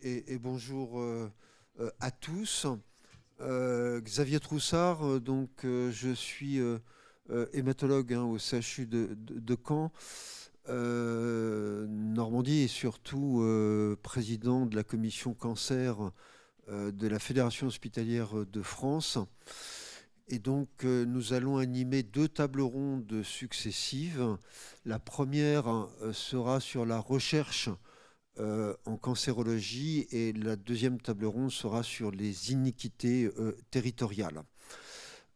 Et bonjour à tous. Xavier Troussard, je suis hématologue au CHU de Caen, Normandie, et surtout président de la commission cancer de la Fédération hospitalière de France. Et donc, nous allons animer 2 tables rondes successives. La première sera sur la recherche en cancérologie, et la deuxième table ronde sera sur les iniquités territoriales.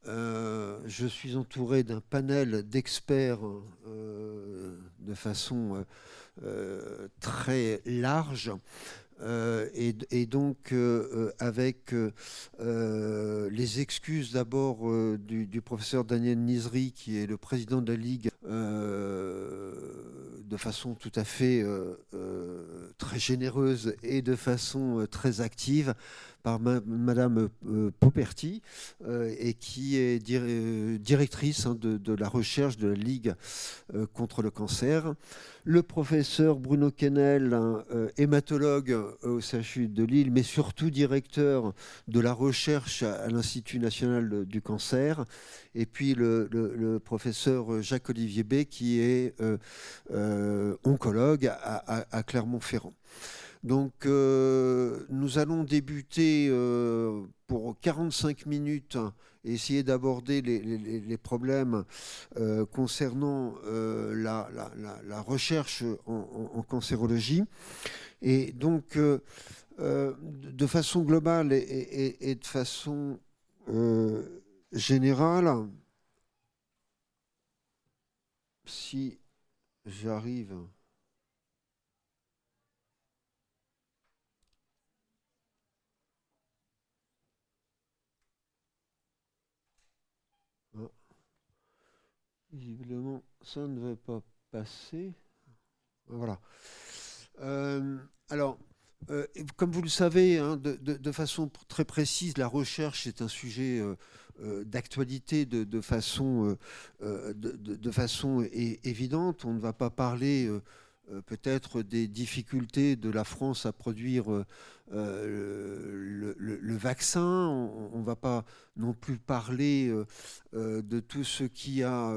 Je suis entouré d'un panel d'experts de façon très large. Avec les excuses d'abord du professeur Daniel Nizri, qui est le président de la Ligue, de façon tout à fait très généreuse et de façon très active, par Madame Poperti, et qui est directrice de la recherche de la Ligue contre le cancer. Le professeur Bruno Quesnel, hématologue au CHU de Lille, mais surtout directeur de la recherche à l'Institut national du cancer. Et puis le professeur Jacques-Olivier Bay, qui est oncologue à Clermont-Ferrand. Donc, nous allons débuter pour 45 minutes et essayer d'aborder les problèmes concernant la recherche en cancérologie. Et donc, de façon globale et de façon générale, si j'arrive... Visiblement, ça ne va pas passer. Voilà. Alors, comme vous le savez, hein, de façon très précise, la recherche est un sujet d'actualité de façon évidente. On ne va pas parler peut-être des difficultés de la France à produire le vaccin. On ne va pas non plus parler de tout ce qui a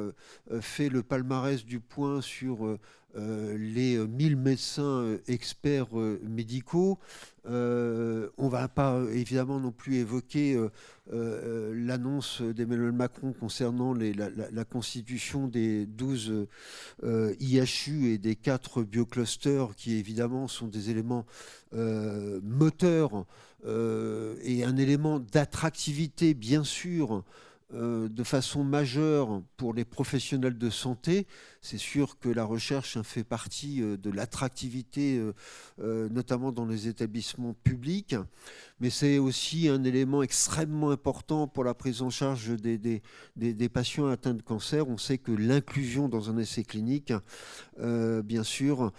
fait le palmarès du Point sur les 1000 médecins experts médicaux. On ne va pas évidemment non plus évoquer l'annonce d'Emmanuel Macron concernant la constitution des 12 IHU et des 4 bioclusters, qui évidemment sont des éléments moteurs et un élément d'attractivité, bien sûr, de façon majeure pour les professionnels de santé. C'est sûr que la recherche fait partie de l'attractivité, notamment dans les établissements publics, mais c'est aussi un élément extrêmement important pour la prise en charge des patients atteints de cancer. On sait que l'inclusion dans un essai clinique, bien sûr,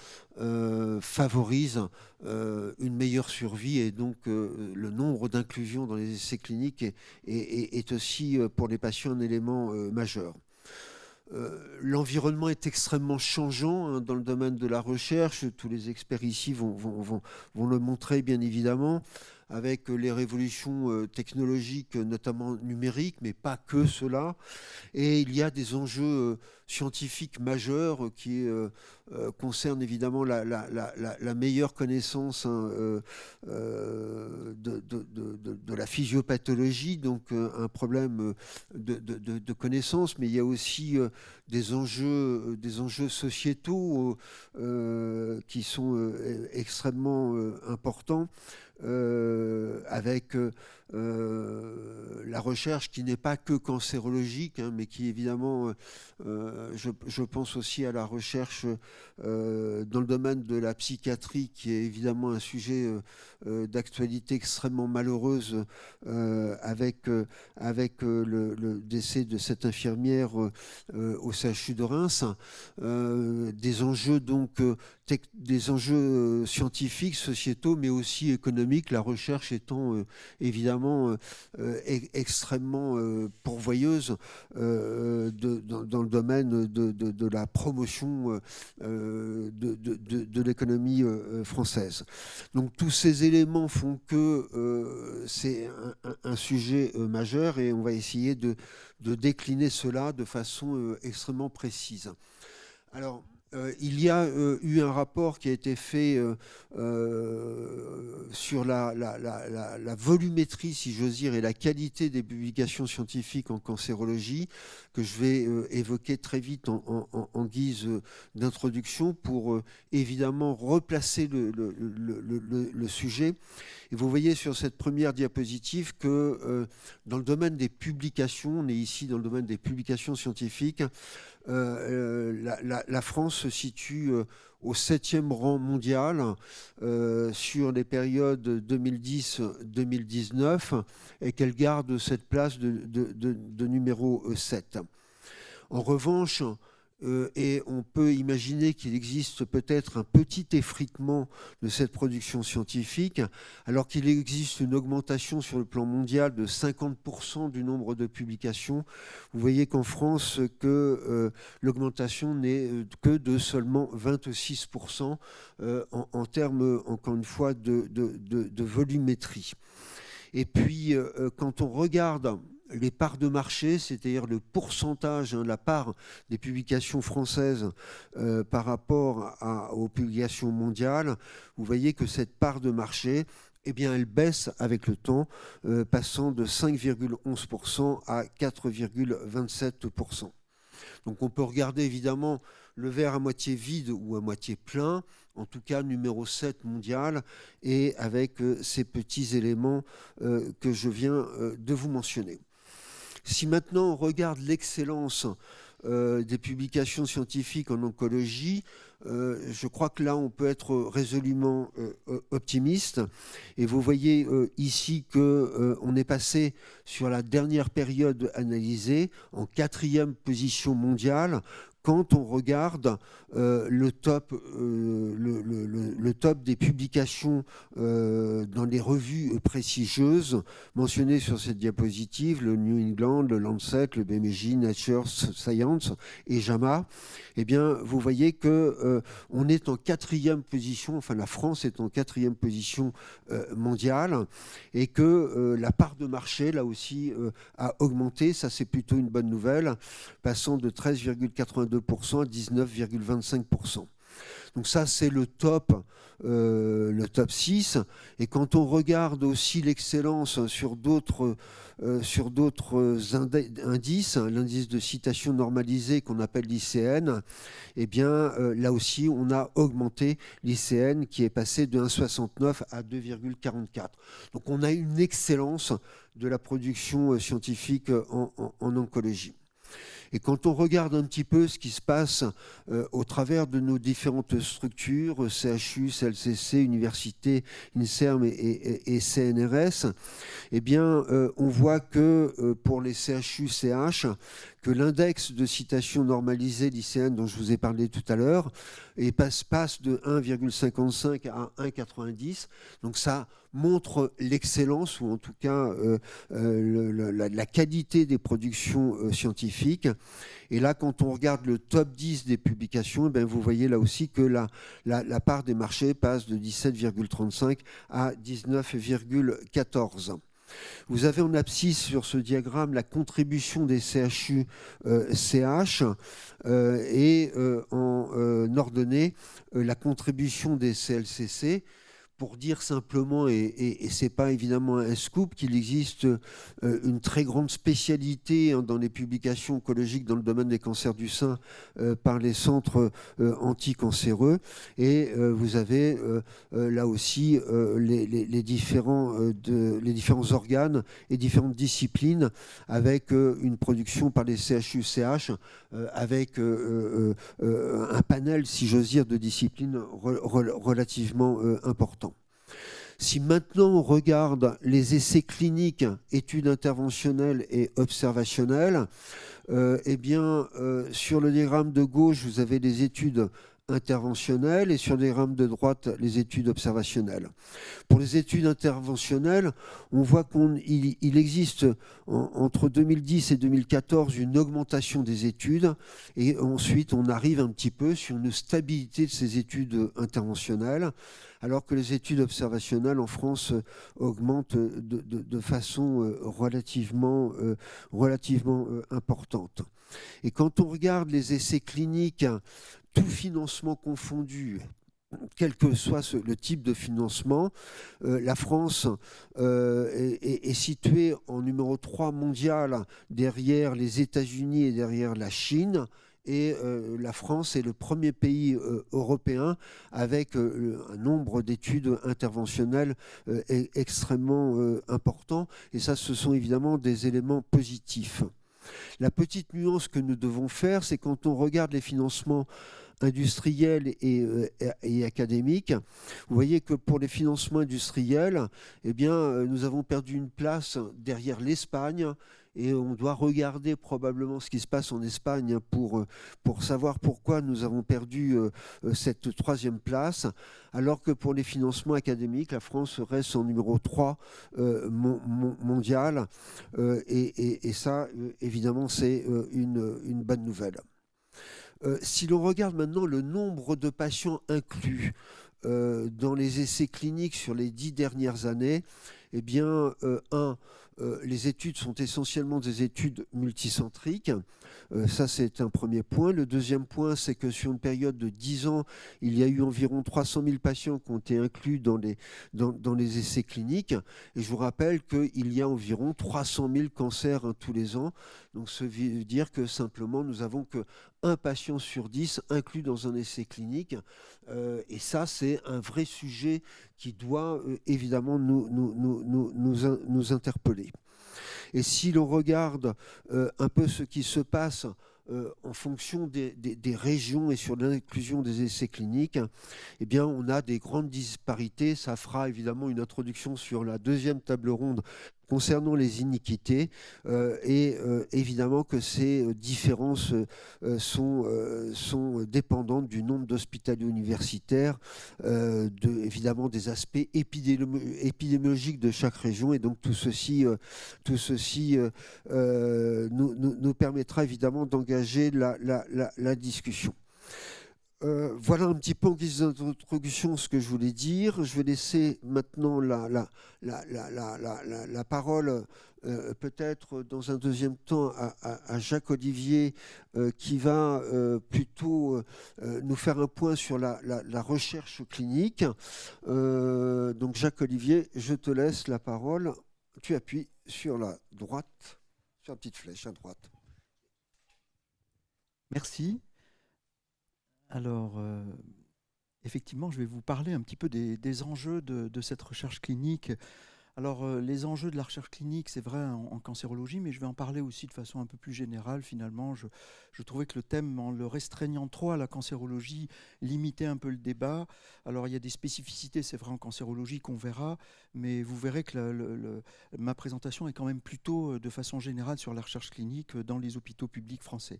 favorise une meilleure survie, et donc le nombre d'inclusions dans les essais cliniques est aussi pour les patients un élément majeur. L'environnement est extrêmement changeant, hein, dans le domaine de la recherche. Tous les experts ici vont le montrer, bien évidemment, avec les révolutions technologiques, notamment numériques, mais pas que cela. Et il y a des enjeux scientifiques majeurs qui concernent évidemment la meilleure connaissance, hein, de la physiopathologie, donc un problème de connaissance, mais il y a aussi des enjeux sociétaux qui sont extrêmement importants. Avec la recherche qui n'est pas que cancérologique, hein, mais qui évidemment, je pense aussi à la recherche dans le domaine de la psychiatrie, qui est évidemment un sujet d'actualité extrêmement malheureuse, avec le décès de cette infirmière au CHU de Reims. Des enjeux donc des enjeux scientifiques, sociétaux, mais aussi économiques, économique, la recherche étant évidemment extrêmement pourvoyeuse dans le domaine de la promotion de l'économie française. Donc tous ces éléments font que c'est un sujet majeur et on va essayer de décliner cela de façon extrêmement précise. Alors, il y a eu un rapport qui a été fait sur la volumétrie, si j'ose dire, et la qualité des publications scientifiques en cancérologie, que je vais évoquer très vite en guise d'introduction pour évidemment replacer le sujet. Et vous voyez sur cette première diapositive que dans le domaine des publications, on est ici dans le domaine des publications scientifiques, la France se situe au 7e rang mondial sur les périodes 2010-2019 et qu'elle garde cette place de numéro 7. En revanche, et on peut imaginer qu'il existe peut-être un petit effritement de cette production scientifique, alors qu'il existe une augmentation sur le plan mondial de 50% du nombre de publications. Vous voyez qu'en France, l'augmentation n'est que de seulement 26% en termes, encore une fois, de volumétrie. Et puis, quand on regarde les parts de marché, c'est-à-dire le pourcentage, la part des publications françaises par rapport aux publications mondiales, vous voyez que cette part de marché, eh bien, elle baisse avec le temps, passant de 5,11% à 4,27%. Donc on peut regarder évidemment le verre à moitié vide ou à moitié plein, en tout cas numéro 7 mondial, et avec ces petits éléments que je viens de vous mentionner. Si maintenant on regarde l'excellence des publications scientifiques en oncologie, je crois que là on peut être résolument optimiste. Et vous voyez ici qu'on est passé sur la dernière période analysée en 4e position mondiale. Quand on regarde le top des publications dans les revues prestigieuses mentionnées sur cette diapositive, le New England, le Lancet, le BMJ, Nature Science et JAMA, eh bien, vous voyez qu'on est en 4e position, enfin la France est en 4e position mondiale, et que la part de marché, là aussi, a augmenté. Ça, c'est plutôt une bonne nouvelle, passant de 13,82% à 19,25%. Donc ça, c'est le top 6. Et quand on regarde aussi l'excellence sur d'autres indices, l'indice de citation normalisée qu'on appelle l'ICN, eh bien là aussi, on a augmenté l'ICN qui est passé de 1,69 à 2,44. Donc on a une excellence de la production scientifique en oncologie. Et quand on regarde un petit peu ce qui se passe au travers de nos différentes structures, CHU, CLCC, universités, INSERM et CNRS, eh bien, on voit que pour les CHU-CH, que l'index de citation normalisée, l'ICN, dont je vous ai parlé tout à l'heure, passe de 1,55 à 1,90. Donc ça montre l'excellence, ou en tout cas la qualité des productions scientifiques. Et là, quand on regarde le top 10 des publications, eh bien, vous voyez là aussi que la part des marchés passe de 17,35 à 19,14. Vous avez en abscisse sur ce diagramme la contribution des CHU-CH et en ordonnée la contribution des CLCC. Pour dire simplement, et ce n'est pas évidemment un scoop, qu'il existe une très grande spécialité dans les publications oncologiques dans le domaine des cancers du sein par les centres anticancéreux. Et vous avez là aussi les différents organes et différentes disciplines avec une production par les CHU-CH avec un panel, si j'ose dire, de disciplines relativement important. Si maintenant on regarde les essais cliniques, études interventionnelles et observationnelles, eh bien, sur le diagramme de gauche, vous avez les études interventionnelles et sur le diagramme de droite, les études observationnelles. Pour les études interventionnelles, on voit qu'il existe entre 2010 et 2014 une augmentation des études et ensuite on arrive un petit peu sur une stabilité de ces études interventionnelles alors que les études observationnelles en France augmentent de façon relativement importante. Et quand on regarde les essais cliniques, tout financement confondu, quel que soit le type de financement, la France est située en numéro 3 mondial derrière les États-Unis et derrière la Chine. Et la France est le premier pays européen avec un nombre d'études interventionnelles extrêmement important. Et ça, ce sont évidemment des éléments positifs. La petite nuance que nous devons faire, c'est quand on regarde les financements industriels et académiques, vous voyez que pour les financements industriels, eh bien, nous avons perdu une place derrière l'Espagne et on doit regarder probablement ce qui se passe en Espagne pour savoir pourquoi nous avons perdu cette 3e place, alors que pour les financements académiques, la France reste en numéro 3 mondial. Et ça, évidemment, c'est une bonne nouvelle. Si l'on regarde maintenant le nombre de patients inclus dans les essais cliniques sur les 10 dernières années, eh bien, les études sont essentiellement des études multicentriques. Ça, c'est un premier point. Le deuxième point, c'est que sur une période de 10 ans, il y a eu environ 300 000 patients qui ont été inclus dans les essais cliniques. Et je vous rappelle qu'il y a environ 300 000 cancers tous les ans. Donc, ça veut dire que simplement, nous avons qu'un patient sur 10 inclus dans un essai clinique. Et ça, c'est un vrai sujet qui doit évidemment nous interpeller. Et si l'on regarde un peu ce qui se passe en fonction des régions et sur l'inclusion des essais cliniques, eh bien, on a des grandes disparités. Ça fera évidemment une introduction sur la 2e table ronde concernant les iniquités, et évidemment que ces différences sont dépendantes du nombre d'hospitaliers universitaires, évidemment des aspects épidémiologiques de chaque région, et donc tout ceci nous permettra évidemment d'engager la discussion. Voilà un petit peu en guise d'introduction ce que je voulais dire. Je vais laisser maintenant la parole peut-être dans un deuxième temps à Jacques Olivier qui va plutôt nous faire un point sur la recherche clinique. Donc Jacques Olivier, je te laisse la parole. Tu appuies sur la droite, sur la petite flèche à droite. Merci. Alors, effectivement, je vais vous parler un petit peu des enjeux de cette recherche clinique. Alors, les enjeux de la recherche clinique, c'est vrai en cancérologie, mais je vais en parler aussi de façon un peu plus générale. Finalement, je trouvais que le thème, en le restreignant trop à la cancérologie, limitait un peu le débat. Alors, il y a des spécificités, c'est vrai, en cancérologie qu'on verra, mais vous verrez que ma présentation est quand même plutôt de façon générale sur la recherche clinique dans les hôpitaux publics français.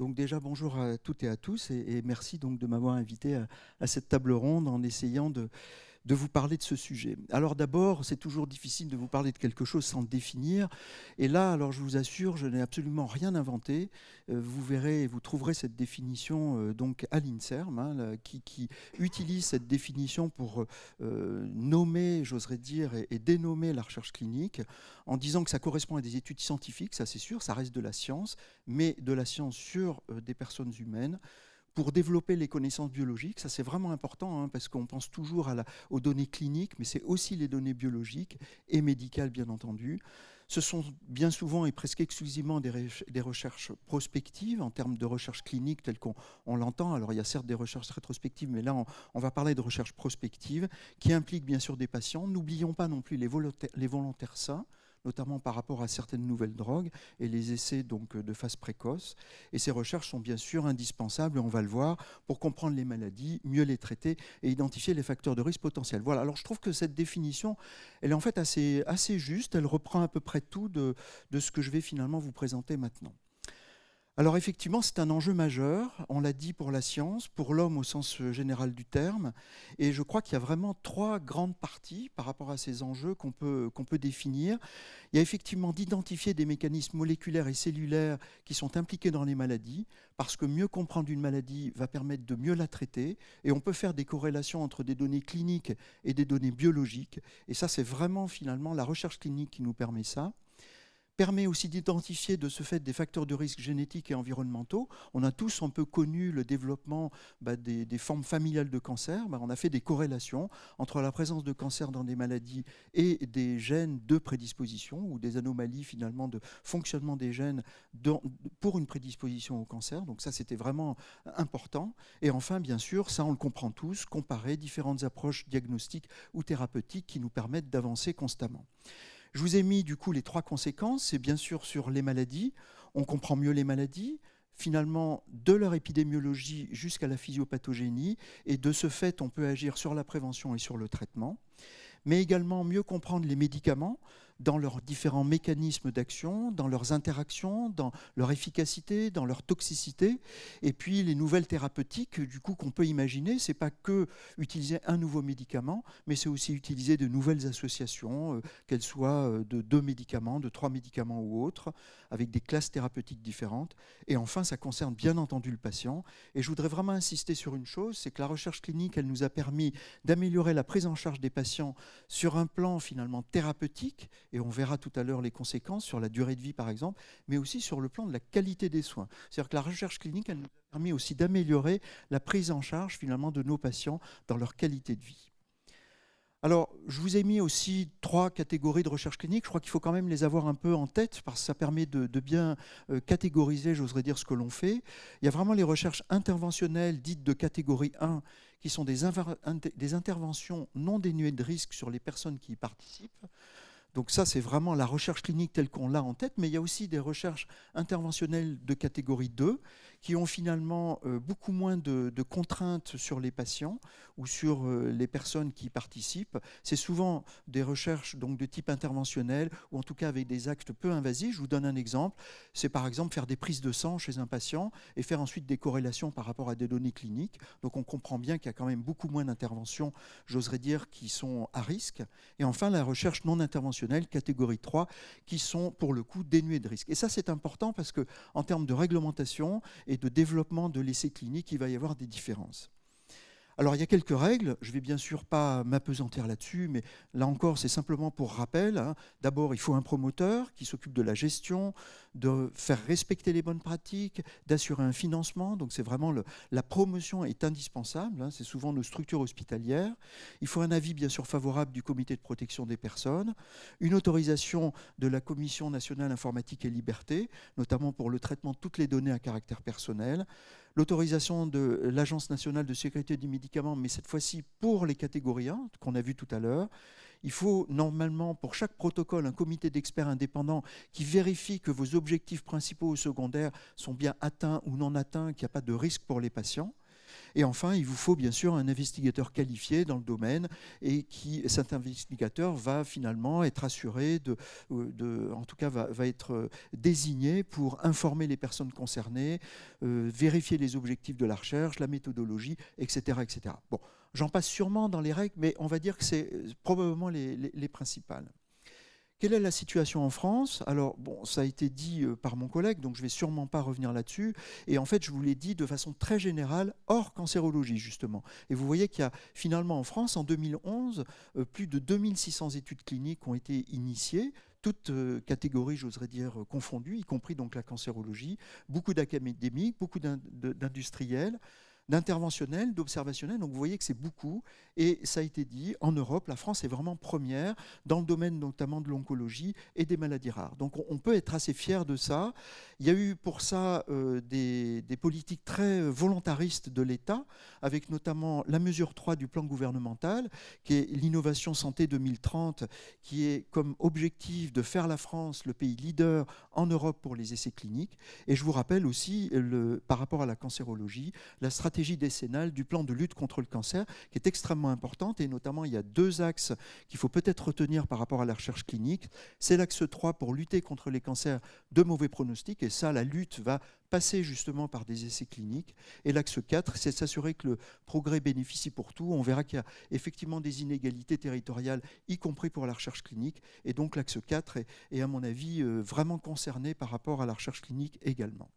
Donc déjà, bonjour à toutes et à tous, et merci donc de m'avoir invité à cette table ronde en essayant de vous parler de ce sujet. Alors d'abord, c'est toujours difficile de vous parler de quelque chose sans le définir. Et là, alors je vous assure, je n'ai absolument rien inventé. Vous verrez, vous trouverez cette définition donc à l'INSERM, hein, qui utilise cette définition pour nommer, j'oserais dire, et dénommer la recherche clinique, en disant que ça correspond à des études scientifiques, ça c'est sûr, ça reste de la science, mais de la science sur des personnes humaines, pour développer les connaissances biologiques. Ça, c'est vraiment important, hein, parce qu'on pense toujours aux données cliniques, mais c'est aussi les données biologiques et médicales, bien entendu. Ce sont bien souvent et presque exclusivement des recherches prospectives en termes de recherche clinique telle qu'on l'entend. Alors, il y a certes des recherches rétrospectives, mais là, on va parler de recherche prospective qui implique bien sûr des patients. N'oublions pas non plus les volontaires sains, notamment par rapport à certaines nouvelles drogues et les essais donc, de phase précoce. Et ces recherches sont bien sûr indispensables, on va le voir, pour comprendre les maladies, mieux les traiter et identifier les facteurs de risque potentiels. Voilà, alors je trouve que cette définition, elle est en fait assez juste, elle reprend à peu près tout de ce que je vais finalement vous présenter maintenant. Alors effectivement, c'est un enjeu majeur, on l'a dit pour la science, pour l'homme au sens général du terme, et je crois qu'il y a vraiment trois grandes parties par rapport à ces enjeux qu'on peut définir. Il y a effectivement d'identifier des mécanismes moléculaires et cellulaires qui sont impliqués dans les maladies, parce que mieux comprendre une maladie va permettre de mieux la traiter, et on peut faire des corrélations entre des données cliniques et des données biologiques, et ça c'est vraiment finalement la recherche clinique qui nous permet ça. Permet aussi d'identifier de ce fait des facteurs de risque génétiques et environnementaux. On a tous un peu connu le développement des formes familiales de cancer. On a fait des corrélations entre la présence de cancer dans des maladies et des gènes de prédisposition ou des anomalies finalement de fonctionnement des gènes pour une prédisposition au cancer. Donc ça, c'était vraiment important. Et enfin, bien sûr, ça, on le comprend tous, comparer différentes approches diagnostiques ou thérapeutiques qui nous permettent d'avancer constamment. Je vous ai mis du coup les trois conséquences. C'est bien sûr sur les maladies. On comprend mieux les maladies, finalement de leur épidémiologie jusqu'à la physiopathogénie. Et de ce fait, on peut agir sur la prévention et sur le traitement. Mais également mieux comprendre les médicaments dans leurs différents mécanismes d'action, dans leurs interactions, dans leur efficacité, dans leur toxicité. Et puis les nouvelles thérapeutiques du coup, qu'on peut imaginer, ce n'est pas que utiliser un nouveau médicament, mais c'est aussi utiliser de nouvelles associations, qu'elles soient de 2 médicaments, de 3 médicaments ou autres, avec des classes thérapeutiques différentes. Et enfin, ça concerne bien entendu le patient. Et je voudrais vraiment insister sur une chose, c'est que la recherche clinique, elle nous a permis d'améliorer la prise en charge des patients sur un plan finalement thérapeutique, et on verra tout à l'heure les conséquences sur la durée de vie par exemple, mais aussi sur le plan de la qualité des soins. C'est-à-dire que la recherche clinique, elle nous a permis aussi d'améliorer la prise en charge finalement de nos patients dans leur qualité de vie. Alors, je vous ai mis aussi 3 catégories de recherche clinique. Je crois qu'il faut quand même les avoir un peu en tête parce que ça permet de bien catégoriser, j'oserais dire, ce que l'on fait. Il y a vraiment les recherches interventionnelles dites de catégorie 1 qui sont des interventions non dénuées de risque sur les personnes qui y participent. Donc ça, c'est vraiment la recherche clinique telle qu'on l'a en tête, mais il y a aussi des recherches interventionnelles de catégorie 2 qui ont finalement beaucoup moins de contraintes sur les patients ou sur les personnes qui y participent. C'est souvent des recherches donc, de type interventionnel ou en tout cas avec des actes peu invasifs. Je vous donne un exemple. C'est par exemple faire des prises de sang chez un patient et faire ensuite des corrélations par rapport à des données cliniques. Donc on comprend bien qu'il y a quand même beaucoup moins d'interventions, j'oserais dire, qui sont à risque. Et enfin, la recherche non interventionnelle, catégorie 3, qui sont pour le coup dénuées de risque. Et ça, c'est important parce qu'en termes de réglementation et de développement de l'essai clinique, il va y avoir des différences. Alors, il y a quelques règles. Je ne vais bien sûr pas m'apesantir là-dessus, mais là encore, c'est simplement pour rappel. D'abord, il faut un promoteur qui s'occupe de la gestion, de faire respecter les bonnes pratiques, d'assurer un financement. Donc, c'est vraiment la promotion est indispensable. C'est souvent nos structures hospitalières. Il faut un avis, bien sûr, favorable du comité de protection des personnes, une autorisation de la Commission nationale informatique et liberté, notamment pour le traitement de toutes les données à caractère personnel, l'autorisation de l'Agence nationale de sécurité du médicament, mais cette fois-ci pour les catégories 1, qu'on a vu tout à l'heure. Il faut normalement, pour chaque protocole, un comité d'experts indépendants qui vérifie que vos objectifs principaux ou secondaires sont bien atteints ou non atteints, qu'il n'y a pas de risque pour les patients. Et enfin, il vous faut bien sûr un investigateur qualifié dans le domaine et cet investigateur va finalement être assuré en tout cas va être désigné pour informer les personnes concernées, vérifier les objectifs de la recherche, la méthodologie, etc. etc. Bon, j'en passe sûrement dans les règles, mais on va dire que c'est probablement les principales. Quelle est la situation en France? Alors, bon, ça a été dit par mon collègue, donc je ne vais sûrement pas revenir là-dessus. Et en fait, je vous l'ai dit de façon très générale, hors cancérologie, justement. Et vous voyez qu'il y a finalement en France, en 2011, plus de 2600 études cliniques ont été initiées, toutes catégories, j'oserais dire, confondues, y compris donc la cancérologie, beaucoup d'académiques, beaucoup d'industriels, d'interventionnel, d'observationnel. Donc vous voyez que c'est beaucoup. Et ça a été dit, en Europe, la France est vraiment première dans le domaine notamment de l'oncologie et des maladies rares. Donc on peut être assez fier de ça. Il y a eu pour ça des politiques très volontaristes de l'État, avec notamment la mesure 3 du plan gouvernemental, qui est l'innovation santé 2030, qui est comme objectif de faire la France le pays leader en Europe pour les essais cliniques. Et je vous rappelle aussi, par rapport à la cancérologie, la stratégie décennale du plan de lutte contre le cancer, qui est extrêmement importante, et notamment il y a 2 axes qu'il faut peut-être retenir par rapport à la recherche clinique. C'est l'axe 3 pour lutter contre les cancers de mauvais pronostic, et ça, la lutte va passer justement par des essais cliniques. Et l'axe 4, c'est de s'assurer que le progrès bénéficie pour tout. On verra qu'il y a effectivement des inégalités territoriales, y compris pour la recherche clinique. Et donc l'axe 4 est à mon avis, vraiment concerné par rapport à la recherche clinique également.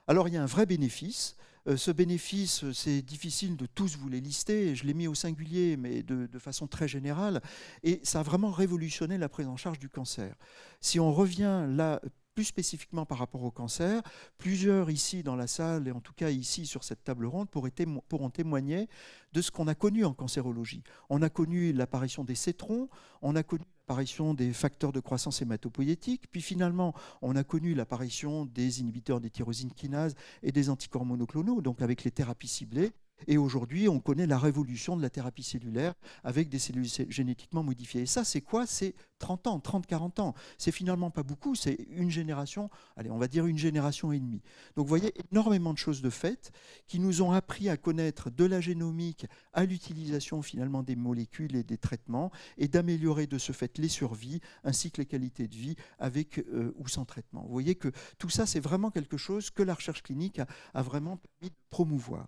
Alors il y a un vrai bénéfice. Ce bénéfice, c'est difficile de tous vous les lister, je l'ai mis au singulier, mais de façon très générale, et ça a vraiment révolutionné la prise en charge du cancer. Si on revient là, plus spécifiquement par rapport au cancer, plusieurs ici dans la salle, et en tout cas ici sur cette table ronde, pourront témoigner de ce qu'on a connu en cancérologie. On a connu l'apparition des cétrons, on a connu l'apparition des facteurs de croissance hématopoïétique, puis finalement, on a connu l'apparition des inhibiteurs des tyrosine kinases et des anticorps monoclonaux, donc avec les thérapies ciblées. Et aujourd'hui, on connaît la révolution de la thérapie cellulaire avec des cellules génétiquement modifiées. Et ça, c'est quoi? C'est 30 ans, 30, 40 ans. C'est finalement pas beaucoup, c'est une génération, allez, on va dire une génération et demie. Donc vous voyez, énormément de choses de fait qui nous ont appris à connaître de la génomique à l'utilisation finalement des molécules et des traitements et d'améliorer de ce fait les survies ainsi que les qualités de vie avec ou sans traitement. Vous voyez que tout ça, c'est vraiment quelque chose que la recherche clinique a vraiment permis de promouvoir.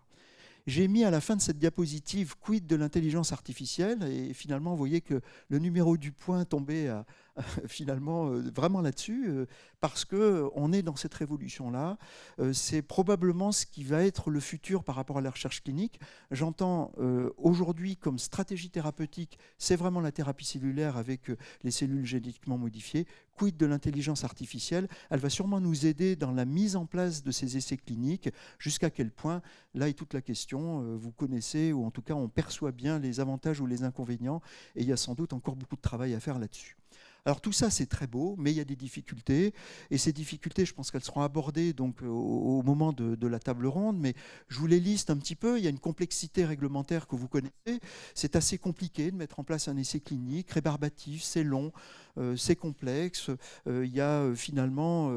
J'ai mis à la fin de cette diapositive quid de l'intelligence artificielle et finalement vous voyez que le numéro du point tombait finalement vraiment là-dessus parce qu'on est dans cette révolution-là. C'est probablement ce qui va être le futur par rapport à la recherche clinique. J'entends aujourd'hui comme stratégie thérapeutique, c'est vraiment la thérapie cellulaire avec les cellules génétiquement modifiées. Quid de l'intelligence artificielle? Elle va sûrement nous aider dans la mise en place de ces essais cliniques. Jusqu'à quel point? Là est toute la question. Vous connaissez, ou en tout cas on perçoit bien les avantages ou les inconvénients, et il y a sans doute encore beaucoup de travail à faire là-dessus. Alors tout ça, c'est très beau, mais il y a des difficultés. Et ces difficultés, je pense qu'elles seront abordées donc, au moment de la table ronde, mais je vous les liste un petit peu. Il y a une complexité réglementaire que vous connaissez. C'est assez compliqué de mettre en place un essai clinique, rébarbatif, c'est long, c'est complexe. Il y a finalement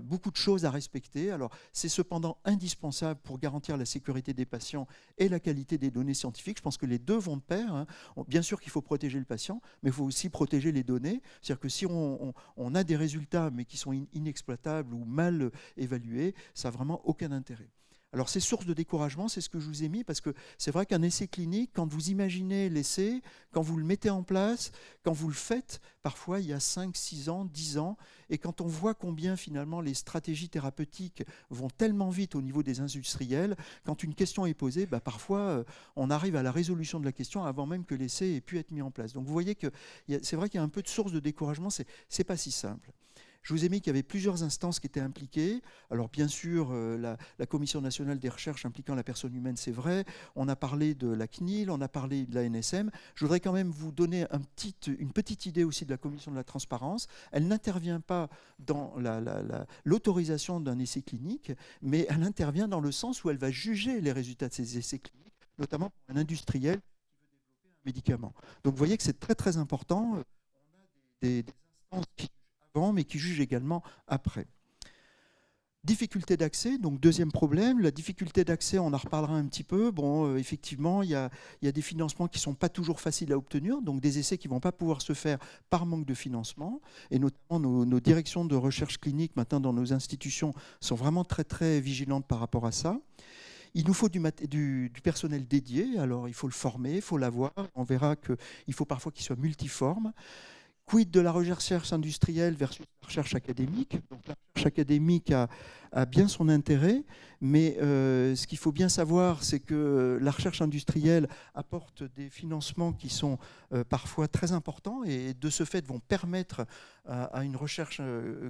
beaucoup de choses à respecter. Alors c'est cependant indispensable pour garantir la sécurité des patients et la qualité des données scientifiques. Je pense que les deux vont de pair, hein. Bien sûr qu'il faut protéger le patient, mais il faut aussi protéger les données. C'est-à-dire que si on a des résultats mais qui sont inexploitables ou mal évalués, ça n'a vraiment aucun intérêt. Alors ces sources de découragement, c'est ce que je vous ai mis, parce que c'est vrai qu'un essai clinique, quand vous imaginez l'essai, quand vous le mettez en place, quand vous le faites, parfois il y a 5, 6 ans, 10 ans, et quand on voit combien finalement les stratégies thérapeutiques vont tellement vite au niveau des industriels, quand une question est posée, bah, parfois on arrive à la résolution de la question avant même que l'essai ait pu être mis en place. Donc vous voyez que c'est vrai qu'il y a un peu de source de découragement, c'est pas si simple. Je vous ai mis qu'il y avait plusieurs instances qui étaient impliquées. Alors bien sûr, la Commission nationale des recherches impliquant la personne humaine, c'est vrai. On a parlé de la CNIL, on a parlé de la NSM. Je voudrais quand même vous donner une petite idée aussi de la Commission de la transparence. Elle n'intervient pas dans l'autorisation d'un essai clinique, mais elle intervient dans le sens où elle va juger les résultats de ces essais cliniques, notamment pour un industriel qui veut développer un médicament. Donc vous voyez que c'est très très important. On a des instances qui avant, mais qui jugent également après. Difficulté d'accès, donc deuxième problème. La difficulté d'accès, on en reparlera un petit peu. Bon, effectivement, il y a des financements qui ne sont pas toujours faciles à obtenir, donc des essais qui ne vont pas pouvoir se faire par manque de financement. Et notamment, nos directions de recherche clinique, maintenant dans nos institutions, sont vraiment très, très vigilantes par rapport à ça. Il nous faut du personnel dédié, alors il faut le former, il faut l'avoir. On verra qu'il faut parfois qu'il soit multiforme. Quid de la recherche industrielle versus la recherche académique? Donc, la recherche académique a bien son intérêt, mais ce qu'il faut bien savoir, c'est que la recherche industrielle apporte des financements qui sont parfois très importants et de ce fait vont permettre à une recherche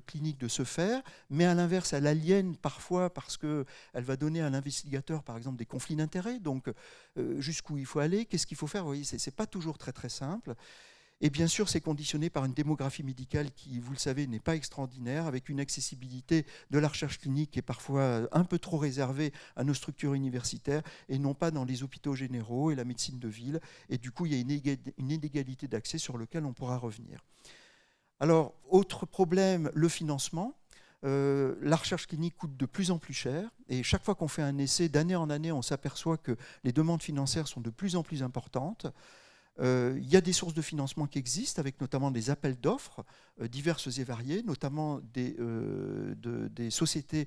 clinique de se faire, mais à l'inverse, elle aliène parfois parce qu'elle va donner à l'investigateur, par exemple, des conflits d'intérêts. Donc, jusqu'où il faut aller, qu'est-ce qu'il faut faire? Vous voyez, ce n'est pas toujours très, très simple. Et bien sûr, c'est conditionné par une démographie médicale qui, vous le savez, n'est pas extraordinaire, avec une accessibilité de la recherche clinique qui est parfois un peu trop réservée à nos structures universitaires et non pas dans les hôpitaux généraux et la médecine de ville. Et du coup, il y a une inégalité d'accès sur lequel on pourra revenir. Alors, autre problème, le financement. La recherche clinique coûte de plus en plus cher et chaque fois qu'on fait un essai, d'année en année, on s'aperçoit que les demandes financières sont de plus en plus importantes. Il y a des sources de financement qui existent, avec notamment des appels d'offres diverses et variées, notamment des sociétés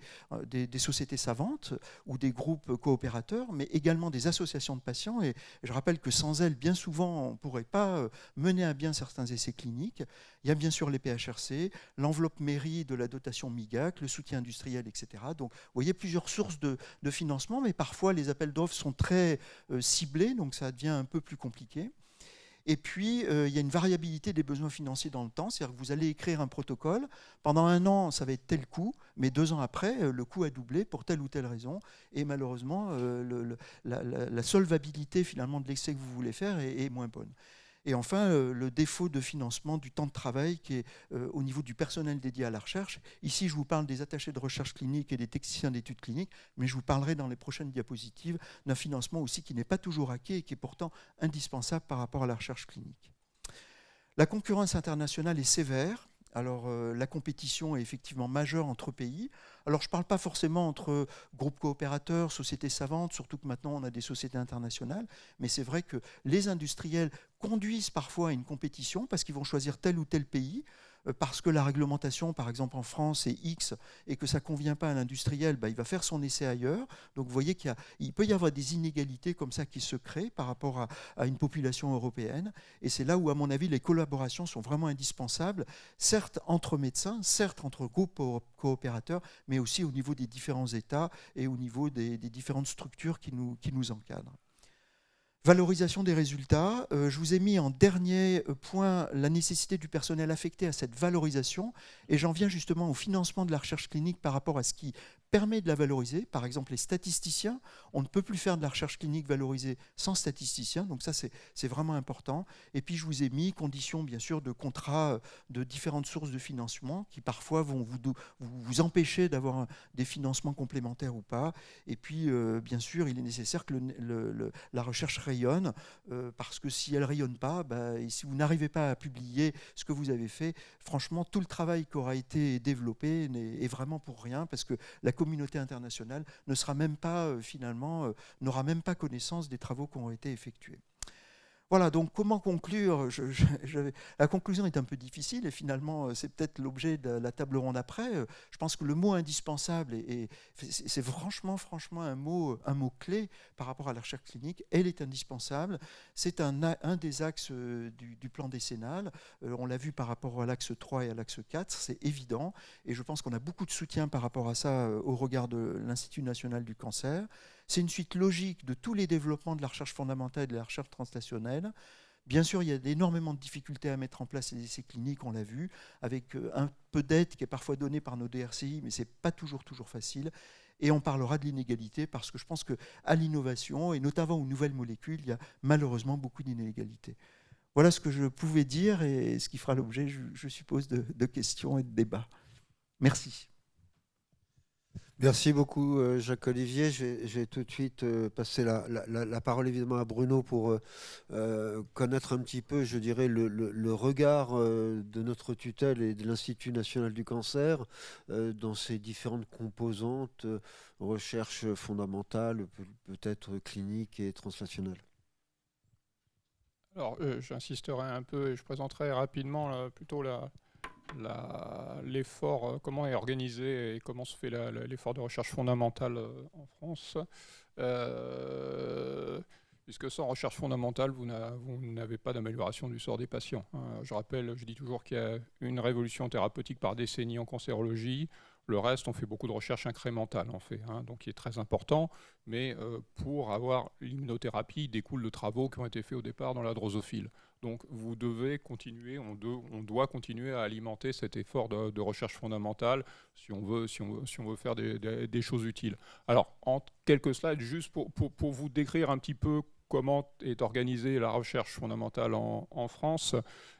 savantes ou des groupes coopérateurs, mais également des associations de patients. Et je rappelle que sans elles, bien souvent, on ne pourrait pas mener à bien certains essais cliniques. Il y a bien sûr les PHRC, l'enveloppe mairie de la dotation MIGAC, le soutien industriel, etc. Donc, vous voyez plusieurs sources de financement, mais parfois les appels d'offres sont très ciblés, donc ça devient un peu plus compliqué. Et puis, il y a une variabilité des besoins financiers dans le temps, c'est-à-dire que vous allez écrire un protocole, pendant 1 an, ça va être tel coût, mais 2 ans après, le coût a doublé pour telle ou telle raison, et malheureusement, la solvabilité finalement de l'essai que vous voulez faire est moins bonne. Et enfin, le défaut de financement du temps de travail qui est au niveau du personnel dédié à la recherche. Ici, je vous parle des attachés de recherche clinique et des techniciens d'études cliniques, mais je vous parlerai dans les prochaines diapositives d'un financement aussi qui n'est pas toujours acquis et qui est pourtant indispensable par rapport à la recherche clinique. La concurrence internationale est sévère. Alors, la compétition est effectivement majeure entre pays. Alors, je ne parle pas forcément entre groupes coopérateurs, sociétés savantes, surtout que maintenant on a des sociétés internationales, mais c'est vrai que les industriels conduisent parfois à une compétition parce qu'ils vont choisir tel ou tel pays, parce que la réglementation, par exemple en France, est X et que ça ne convient pas à l'industriel, il va faire son essai ailleurs. Donc vous voyez qu'il peut y avoir des inégalités comme ça qui se créent par rapport à une population européenne. Et c'est là où, à mon avis, les collaborations sont vraiment indispensables, certes entre médecins, certes entre groupes coopérateurs, mais aussi au niveau des différents États et au niveau des différentes structures qui nous encadrent. Valorisation des résultats. Je vous ai mis en dernier point la nécessité du personnel affecté à cette valorisation, et j'en viens justement au financement de la recherche clinique par rapport à ce qui permet de la valoriser. Par exemple, les statisticiens, on ne peut plus faire de la recherche clinique valorisée sans statisticiens, donc ça c'est vraiment important. Et puis je vous ai mis conditions bien sûr de contrats de différentes sources de financement qui parfois vont vous empêcher d'avoir des financements complémentaires ou pas. Et puis bien sûr il est nécessaire que la recherche rayonne, parce que si elle ne rayonne pas, et si vous n'arrivez pas à publier ce que vous avez fait, franchement tout le travail qui aura été développé est vraiment pour rien, parce que la communauté internationale ne sera même pas finalement, n'aura même pas connaissance des travaux qui ont été effectués. Voilà, donc comment conclure? La conclusion est un peu difficile et finalement c'est peut-être l'objet de la table ronde après. Je pense que le mot indispensable, c'est franchement un mot clé par rapport à la recherche clinique. Elle est indispensable. C'est un des axes du plan décennal. On l'a vu par rapport à l'axe 3 et à l'axe 4, c'est évident. Et je pense qu'on a beaucoup de soutien par rapport à ça au regard de l'Institut national du cancer. C'est une suite logique de tous les développements de la recherche fondamentale et de la recherche translationnelle. Bien sûr, il y a énormément de difficultés à mettre en place les essais cliniques, on l'a vu, avec un peu d'aide qui est parfois donnée par nos DRCI, mais ce n'est pas toujours facile. Et on parlera de l'inégalité parce que je pense qu'à l'innovation, et notamment aux nouvelles molécules, il y a malheureusement beaucoup d'inégalités. Voilà ce que je pouvais dire et ce qui fera l'objet, je suppose, de questions et de débats. Merci. Merci beaucoup, Jacques-Olivier. Je vais tout de suite passer la parole évidemment à Bruno pour connaître un petit peu, je dirais, le regard de notre tutelle et de l'Institut national du cancer dans ces différentes composantes, recherche fondamentale, peut-être clinique et translationnelle. Alors, j'insisterai un peu et je présenterai rapidement plutôt l'effort, comment est organisé et comment se fait l'effort de recherche fondamentale en France. Puisque sans recherche fondamentale, vous n'avez pas d'amélioration du sort des patients. Je dis toujours qu'il y a une révolution thérapeutique par décennie en cancérologie. Le reste, on fait beaucoup de recherche incrémentale, en fait, donc qui est très important. Mais pour avoir l'immunothérapie, il découle de travaux qui ont été faits au départ dans la drosophile. Donc vous devez continuer, on doit continuer à alimenter cet effort de recherche fondamentale si on veut faire des choses utiles. Alors, en quelques slides, juste pour vous décrire un petit peu comment est organisée la recherche fondamentale en France,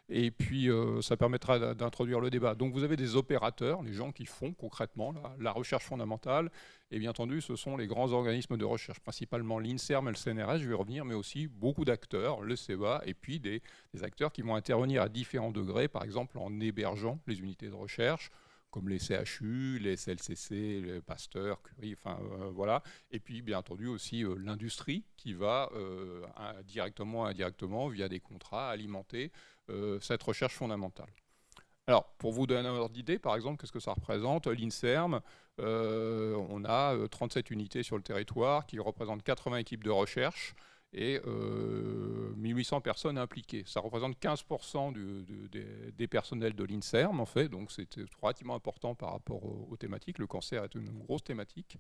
et puis ça permettra d'introduire le débat. Donc vous avez des opérateurs, les gens qui font concrètement la recherche fondamentale, et bien entendu ce sont les grands organismes de recherche, principalement l'INSERM et le CNRS, je vais revenir, mais aussi beaucoup d'acteurs, le CEA, et puis des acteurs qui vont intervenir à différents degrés, par exemple en hébergeant les unités de recherche, comme les CHU, les SLCC, les Pasteur, Curie, enfin voilà. Et puis bien entendu aussi l'industrie qui va directement ou indirectement, via des contrats, alimenter cette recherche fondamentale. Alors, pour vous donner un ordre d'idée, par exemple, qu'est-ce que ça représente? L'INSERM, on a 37 unités sur le territoire qui représentent 80 équipes de recherche et 1800 personnes impliquées. Ça représente 15% des personnels de l'INSERM, en fait, donc c'est relativement important par rapport aux thématiques. Le cancer est une grosse thématique.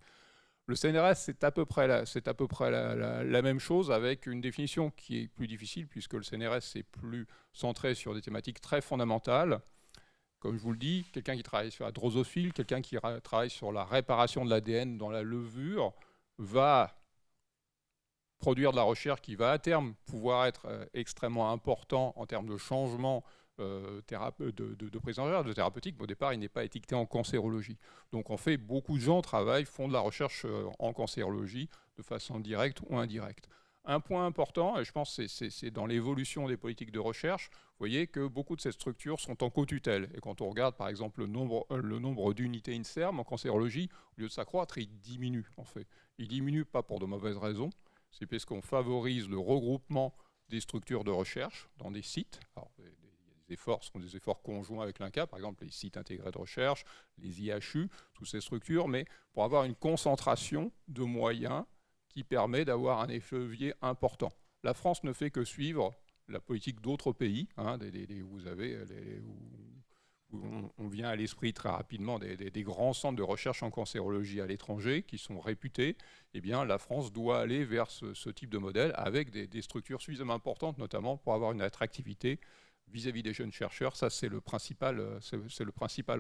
Le CNRS, c'est à peu près la même chose, avec une définition qui est plus difficile, puisque le CNRS est plus centré sur des thématiques très fondamentales. Comme je vous le dis, quelqu'un qui travaille sur la drosophile, quelqu'un qui travaille sur la réparation de l'ADN dans la levure, va produire de la recherche qui va à terme pouvoir être extrêmement important en termes de changement de prise en charge, de thérapeutique, mais au départ, il n'est pas étiqueté en cancérologie. Donc en fait, beaucoup de gens font de la recherche en cancérologie de façon directe ou indirecte. Un point important, et je pense que c'est dans l'évolution des politiques de recherche, vous voyez que beaucoup de ces structures sont en co-tutelle. Et quand on regarde par exemple le nombre d'unités INSERM en cancérologie, au lieu de s'accroître, il diminue en fait. Il diminue pas pour de mauvaises raisons, c'est parce qu'on favorise le regroupement des structures de recherche dans des sites. Alors, les efforts sont des efforts conjoints avec l'INCa, par exemple les sites intégrés de recherche, les IHU, toutes ces structures, mais pour avoir une concentration de moyens qui permet d'avoir un effet levier important. La France ne fait que suivre la politique d'autres pays. Hein, vous avez on vient à l'esprit très rapidement des grands centres de recherche en cancérologie à l'étranger qui sont réputés. Eh bien, la France doit aller vers ce type de modèle avec des structures suffisamment importantes, notamment pour avoir une attractivité vis-à-vis des jeunes chercheurs. Ça, c'est le principal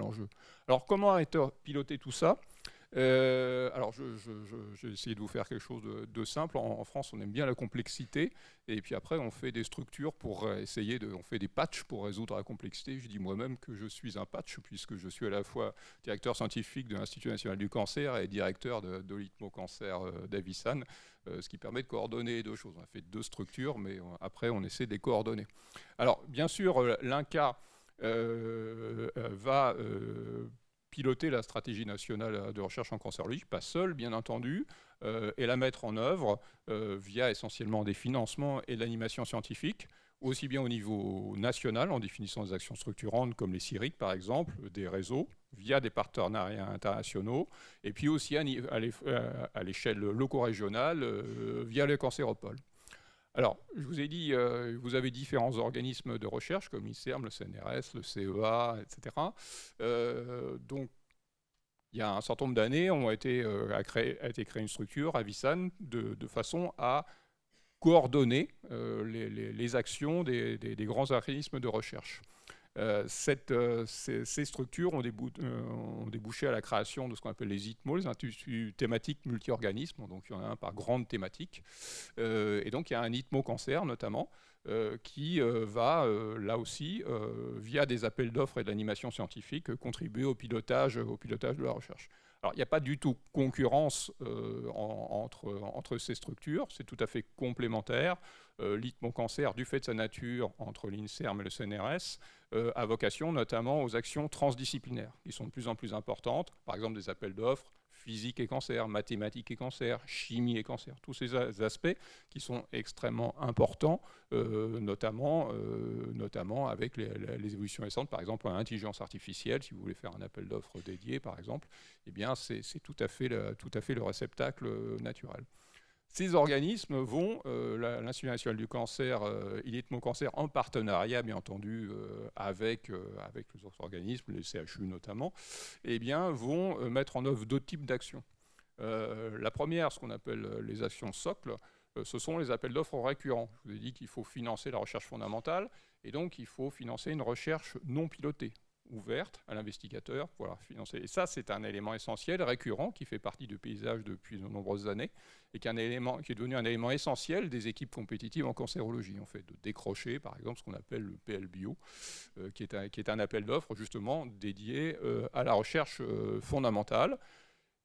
enjeu. Alors, comment a été piloté tout ça ? Alors, j'ai essayé de vous faire quelque chose de simple. En France, on aime bien la complexité. Et puis après, on fait des structures pour essayer on fait des patchs pour résoudre la complexité. Je dis moi-même que je suis un patch, puisque je suis à la fois directeur scientifique de l'Institut national du cancer et directeur de l'ITMO Cancer d'Avisan, ce qui permet de coordonner deux choses. On a fait deux structures, mais après, on essaie de les coordonner. Alors, bien sûr, l'INCa va piloter la stratégie nationale de recherche en cancérologie, pas seul bien entendu, et la mettre en œuvre via essentiellement des financements et de l'animation scientifique, aussi bien au niveau national en définissant des actions structurantes comme les CIRIC par exemple, des réseaux, via des partenariats internationaux, et puis aussi à l'échelle loco-régionale via le cancéropole. Alors, je vous ai dit, vous avez différents organismes de recherche, comme l'INSERM, le CNRS, le CEA, etc. Donc, il y a un certain nombre d'années, a été créée une structure, Avisan, de façon à coordonner les actions des grands organismes de recherche. Ces structures ont débouché à la création de ce qu'on appelle les ITMO, les instituts thématiques multi-organismes, donc il y en a un par grande thématique, et donc il y a un ITMO cancer notamment, qui va là aussi, via des appels d'offres et de l'animation scientifique, contribuer au pilotage de la recherche. Alors, il n'y a pas du tout concurrence entre ces structures, c'est tout à fait complémentaire. L'ITMO Cancer, du fait de sa nature entre l'INSERM et le CNRS, a vocation notamment aux actions transdisciplinaires, qui sont de plus en plus importantes, par exemple des appels d'offres, physique et cancer, mathématiques et cancer, chimie et cancer, tous ces aspects qui sont extrêmement importants, notamment avec les évolutions récentes, par exemple l'intelligence artificielle, si vous voulez faire un appel d'offres dédié, par exemple, eh bien c'est tout à fait le réceptacle naturel. Ces organismes vont, l'Institut national du cancer, l'ITMO Cancer, en partenariat, bien entendu, avec les autres organismes, les CHU notamment, eh bien, vont mettre en œuvre d'autres types d'actions. La première, ce qu'on appelle les actions socles, ce sont les appels d'offres récurrents. Je vous ai dit qu'il faut financer la recherche fondamentale, et donc il faut financer une recherche non pilotée, ouverte à l'investigateur, voilà, financer. Et ça, c'est un élément essentiel, récurrent, qui fait partie du paysage depuis de nombreuses années, et qui est devenu un élément essentiel des équipes compétitives en cancérologie, en fait, de décrocher, par exemple, ce qu'on appelle le PL Bio, qui est un appel d'offres, justement, dédié à la recherche fondamentale,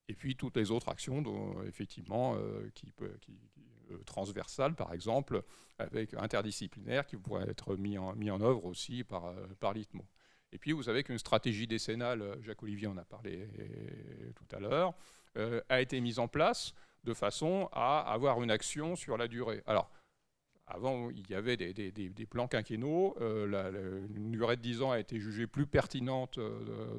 et puis toutes les autres actions, dont, effectivement, transversales, par exemple, avec interdisciplinaires, qui pourraient être mis en œuvre aussi par l'ITMO. Et puis vous savez qu'une stratégie décennale, Jacques-Olivier en a parlé tout à l'heure, a été mise en place de façon à avoir une action sur la durée. Alors, avant, il y avait des plans quinquennaux. Une durée de 10 ans a été jugée plus pertinente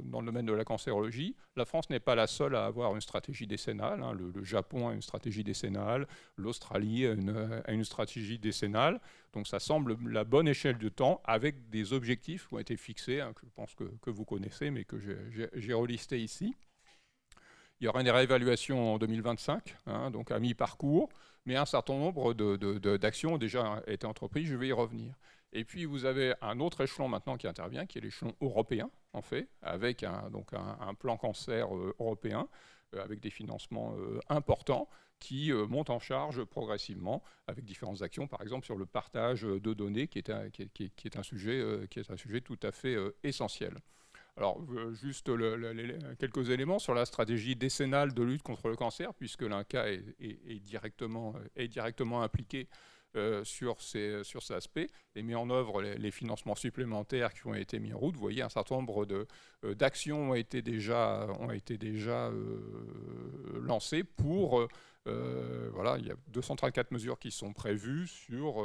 dans le domaine de la cancérologie. La France n'est pas la seule à avoir une stratégie décennale. Hein. Le Japon a une stratégie décennale. L'Australie a une stratégie décennale. Donc ça semble la bonne échelle de temps avec des objectifs qui ont été fixés, hein, que je pense que vous connaissez, mais que j'ai relisté ici. Il y aura une réévaluation en 2025, hein, donc à mi-parcours, mais un certain nombre d'actions ont déjà été entreprises, je vais y revenir. Et puis vous avez un autre échelon maintenant qui intervient, qui est l'échelon européen, en fait, avec un plan cancer européen, avec des financements importants, qui montent en charge progressivement, avec différentes actions, par exemple sur le partage de données, qui est un sujet tout à fait essentiel. Alors, juste quelques éléments sur la stratégie décennale de lutte contre le cancer, puisque l'INCa est directement impliqué sur cet aspect et met en œuvre les financements supplémentaires qui ont été mis en route. Vous voyez, un certain nombre d'actions ont été déjà lancées pour... voilà, il y a 234 mesures qui sont prévues sur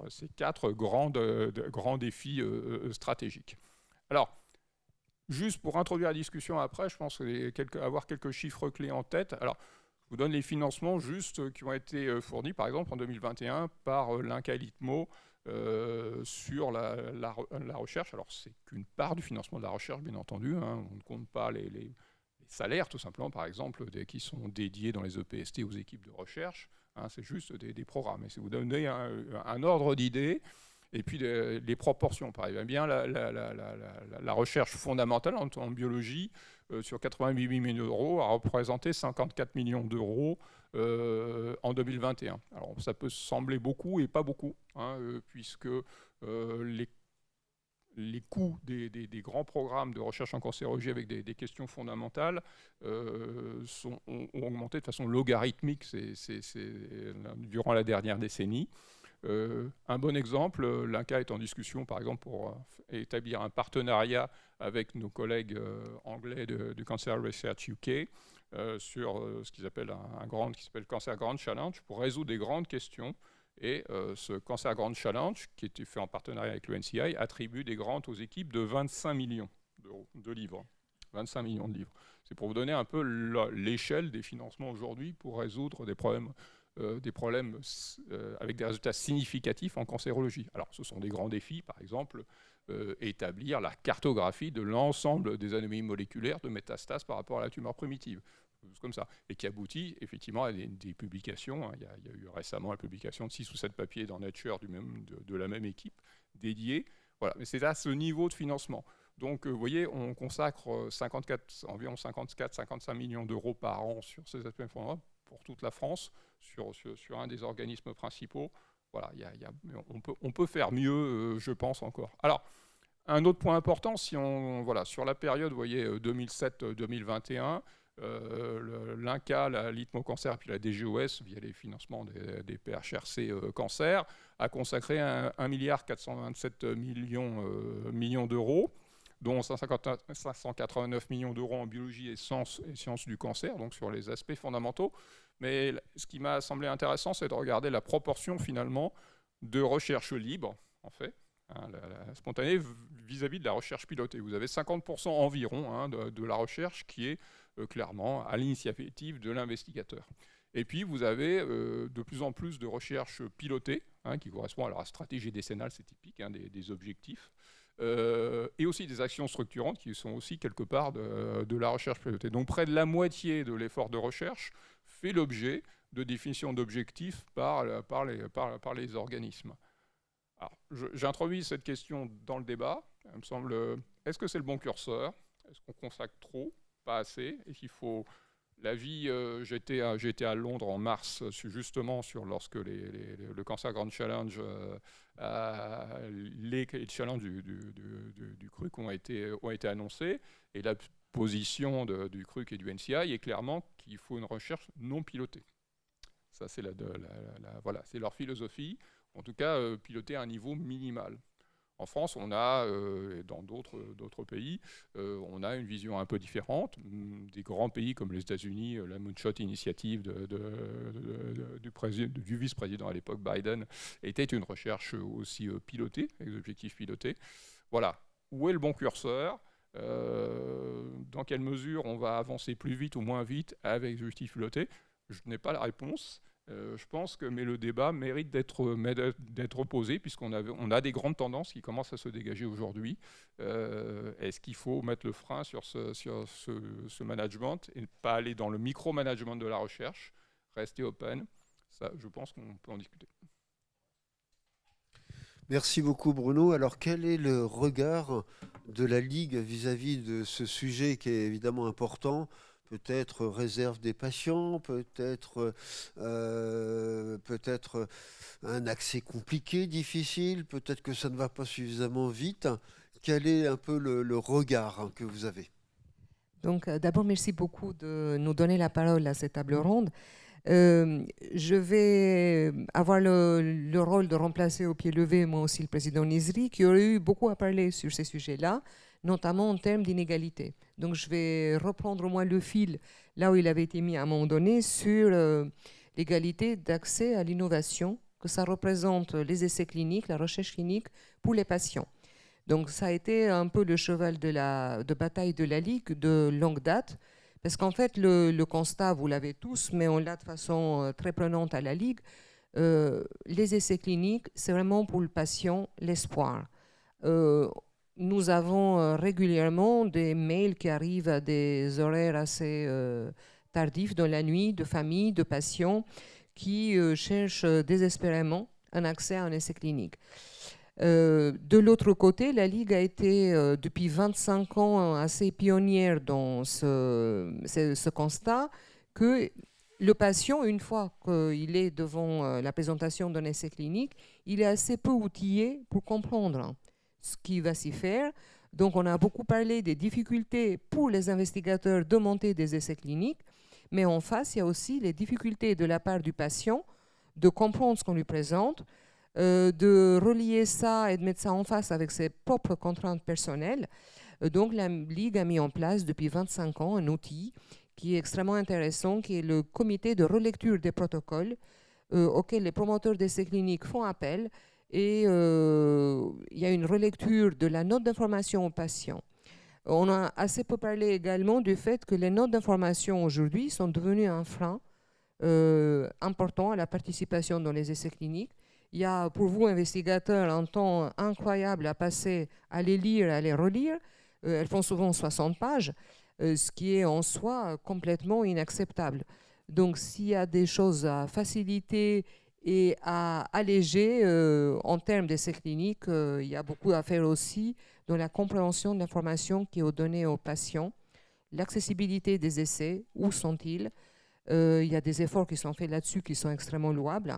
ces 4 grands défis stratégiques. Alors, juste pour introduire la discussion après, je pense avoir quelques chiffres clés en tête. Alors, je vous donne les financements juste qui ont été fournis, par exemple, en 2021 par l'INCa et l'ITMO sur la recherche. Alors, c'est qu'une part du financement de la recherche, bien entendu. Hein. On ne compte pas les salaires, tout simplement, par exemple, qui sont dédiés dans les EPST aux équipes de recherche. Hein, c'est juste des programmes. Et si vous donnez un ordre d'idée, et puis les proportions, par exemple. Bien, la recherche fondamentale en biologie, sur 88 millions d'euros, a représenté 54 millions d'euros en 2021. Alors, ça peut sembler beaucoup et pas beaucoup, hein, puisque les coûts des grands programmes de recherche en cancérologie avec des questions fondamentales ont augmenté de façon logarithmique durant la dernière décennie. Un bon exemple, l'INCa est en discussion par exemple pour établir un partenariat avec nos collègues anglais du Cancer Research UK sur ce qu'ils appellent qui s'appelle Cancer Grand Challenge pour résoudre des grandes questions. Et ce Cancer Grand Challenge, qui était fait en partenariat avec le NCI, attribue des grants aux équipes de 25 millions d'euros de livres. 25 millions de livres. C'est pour vous donner un peu l'échelle des financements aujourd'hui pour résoudre des problèmes avec des résultats significatifs en cancérologie. Alors, ce sont des grands défis, par exemple, établir la cartographie de l'ensemble des anomalies moléculaires de métastases par rapport à la tumeur primitive, comme ça, et qui aboutit effectivement à des publications. Hein. Il y a eu récemment la publication de 6 ou 7 papiers dans Nature de la même équipe dédiée. Voilà. Mais c'est à ce niveau de financement. Donc, vous voyez, on consacre environ 54-55 millions d'euros par an sur ces aspects fondamentaux pour toute la France, sur un des organismes principaux. Voilà, on peut faire mieux, je pense, encore. Alors, un autre point important, sur la période, vous voyez, 2007-2021, l'INCa, l'ITMO Cancer et puis la DGOS, via les financements des PHRC Cancer, a consacré 1,427 millions d'euros, dont 589 millions d'euros en biologie et sciences du cancer, donc sur les aspects fondamentaux. Mais ce qui m'a semblé intéressant, c'est de regarder la proportion finalement de recherche libre, en fait, hein, la spontanée vis-à-vis de la recherche pilotée. Vous avez 50% environ hein, de la recherche qui est clairement à l'initiative de l'investigateur. Et puis vous avez de plus en plus de recherche pilotée, hein, qui correspond à la stratégie décennale, c'est typique, hein, des objectifs. Et aussi des actions structurantes qui sont aussi quelque part de la recherche pilotée. Donc près de la moitié de l'effort de recherche fait l'objet de définition d'objectifs par les organismes. Alors, j'introduis cette question dans le débat. Il me semble, est-ce que c'est le bon curseur? Est-ce qu'on consacre trop? Pas assez? Est-ce qu'il faut... j'étais à Londres en mars, justement lorsque le Cancer Grand Challenge, les challenges du CRUC ont été annoncés, et la position du CRUC et du NCI est clairement qu'il faut une recherche non pilotée. Ça, c'est c'est leur philosophie, en tout cas pilotée à un niveau minimal. En France, on a, dans d'autres pays, on a une vision un peu différente. Des grands pays comme les États-Unis, la Moonshot Initiative du vice-président à l'époque, Biden, était une recherche aussi pilotée, avec des objectifs pilotés. Voilà. Où est le bon curseur ? Dans quelle mesure on va avancer plus vite ou moins vite avec des objectifs pilotés ? Je n'ai pas la réponse. Je pense mais le débat mérite d'être posé, puisqu'on a des grandes tendances qui commencent à se dégager aujourd'hui. Est-ce qu'il faut mettre le frein sur ce management et ne pas aller dans le micro-management de la recherche, rester open? Ça, je pense qu'on peut en discuter. Merci beaucoup Bruno. Alors quel est le regard de la Ligue vis-à-vis de ce sujet qui est évidemment important ? Peut-être réserve des patients, peut-être un accès compliqué, difficile, peut-être que ça ne va pas suffisamment vite. Quel est un peu le regard que vous avez ? Donc d'abord, merci beaucoup de nous donner la parole à cette table ronde. Je vais avoir le rôle de remplacer au pied levé, moi aussi, le président Nizri, qui aurait eu beaucoup à parler sur ces sujets-là, notamment en termes d'inégalité. Donc je vais reprendre au moins le fil là où il avait été mis à un moment donné sur l'égalité d'accès à l'innovation, que ça représente les essais cliniques, la recherche clinique pour les patients. Donc ça a été un peu le cheval de bataille de la Ligue de longue date, parce qu'en fait le constat, vous l'avez tous, mais on l'a de façon très prenante à la Ligue, les essais cliniques, c'est vraiment pour le patient l'espoir. Nous avons régulièrement des mails qui arrivent à des horaires assez tardifs dans la nuit, de familles, de patients qui cherchent désespérément un accès à un essai clinique. De l'autre côté, la Ligue a été depuis 25 ans assez pionnière dans ce constat que le patient, une fois qu'il est devant la présentation d'un essai clinique, il est assez peu outillé pour comprendre ce qui va s'y faire. Donc on a beaucoup parlé des difficultés pour les investigateurs de monter des essais cliniques, mais en face, il y a aussi les difficultés de la part du patient de comprendre ce qu'on lui présente, de relier ça et de mettre ça en face avec ses propres contraintes personnelles. Donc la Ligue a mis en place depuis 25 ans un outil qui est extrêmement intéressant, qui est le comité de relecture des protocoles auquel les promoteurs d'essais cliniques font appel. Et il y a une relecture de la note d'information aux patients. On a assez peu parlé également du fait que les notes d'information aujourd'hui sont devenues un frein important à la participation dans les essais cliniques. Il y a pour vous, investigateurs, un temps incroyable à passer à les lire, à les relire. Elles font souvent 60 pages, ce qui est en soi complètement inacceptable. Donc s'il y a des choses à faciliter et à alléger en termes d'essais cliniques, il y a beaucoup à faire aussi dans la compréhension de l'information qui est donnée aux patients, l'accessibilité des essais, où sont-ils. Il y a des efforts qui sont faits là-dessus qui sont extrêmement louables.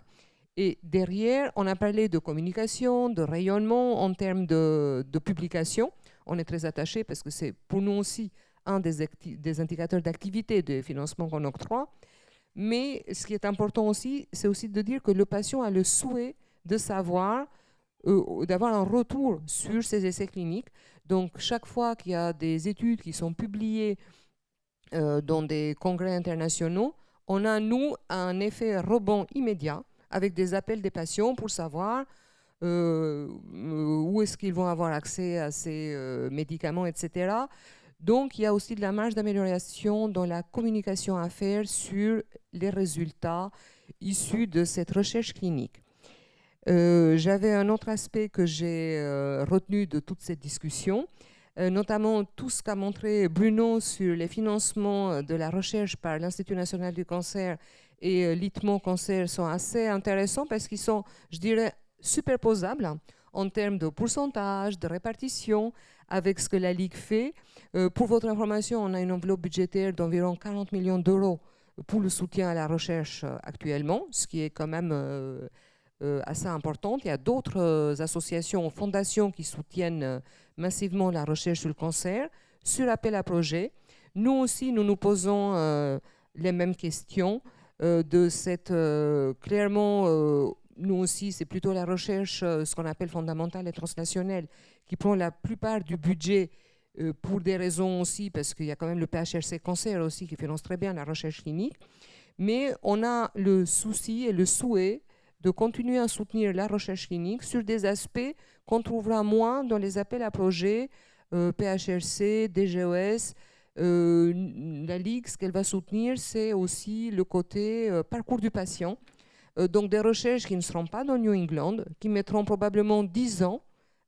Et derrière, on a parlé de communication, de rayonnement en termes de publication. On est très attachés parce que c'est pour nous aussi un des indicateurs d'activité de financement qu'on octroie. Mais ce qui est important aussi, c'est aussi de dire que le patient a le souhait de savoir, d'avoir un retour sur ses essais cliniques. Donc, chaque fois qu'il y a des études qui sont publiées dans des congrès internationaux, on a, nous, un effet rebond immédiat avec des appels des patients pour savoir où est-ce qu'ils vont avoir accès à ces médicaments, etc. Donc, il y a aussi de la marge d'amélioration dans la communication à faire sur les résultats issus de cette recherche clinique. J'avais un autre aspect que j'ai retenu de toute cette discussion, notamment tout ce qu'a montré Bruno sur les financements de la recherche par l'Institut national du cancer et l'ITMO Cancer sont assez intéressants parce qu'ils sont, je dirais, superposables en termes de pourcentage, de répartition avec ce que la Ligue fait. Pour votre information, on a une enveloppe budgétaire d'environ 40 millions d'euros pour le soutien à la recherche actuellement, ce qui est quand même assez important. Il y a d'autres associations, fondations qui soutiennent massivement la recherche sur le cancer, sur appel à projet. Nous aussi, nous nous posons les mêmes questions de cette clairement nous aussi, c'est plutôt la recherche, ce qu'on appelle fondamentale et transnationale, qui prend la plupart du budget pour des raisons aussi, parce qu'il y a quand même le PHRC Cancer aussi qui finance très bien la recherche clinique. Mais on a le souci et le souhait de continuer à soutenir la recherche clinique sur des aspects qu'on trouvera moins dans les appels à projets PHRC, DGOS. La Ligue, ce qu'elle va soutenir, c'est aussi le côté parcours du patient. Donc des recherches qui ne seront pas dans New England, qui mettront probablement 10 ans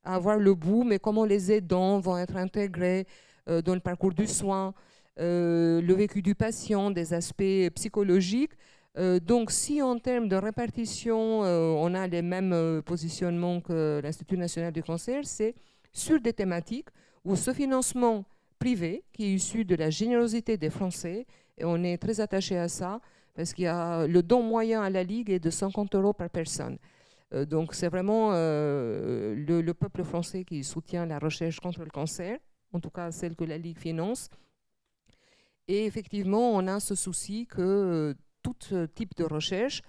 à avoir le bout, mais comment les aidants vont être intégrés dans le parcours du soin, le vécu du patient, des aspects psychologiques. Donc si en termes de répartition, on a les mêmes positionnements que l'Institut national du cancer, c'est sur des thématiques où ce financement privé, qui est issu de la générosité des Français, et on est très attaché à ça, parce qu'il y a le don moyen à la Ligue est de 50 € par personne. Donc c'est vraiment le peuple français qui soutient la recherche contre le cancer, en tout cas celle que la Ligue finance. Et effectivement, on a ce souci que tout type de recherche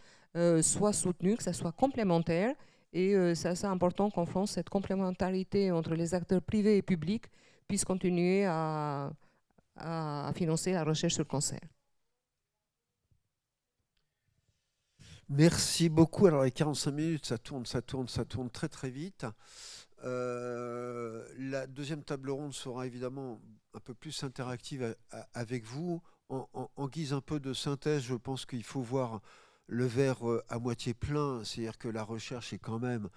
soit soutenu, que ça soit complémentaire. Et c'est assez important qu'en France, cette complémentarité entre les acteurs privés et publics puisse continuer à financer la recherche sur le cancer. Merci beaucoup. Alors les 45 minutes, ça tourne très très vite. La deuxième table ronde sera évidemment un peu plus interactive avec vous. En guise un peu de synthèse, je pense qu'il faut voir le verre à moitié plein, c'est-à-dire que la recherche est quand même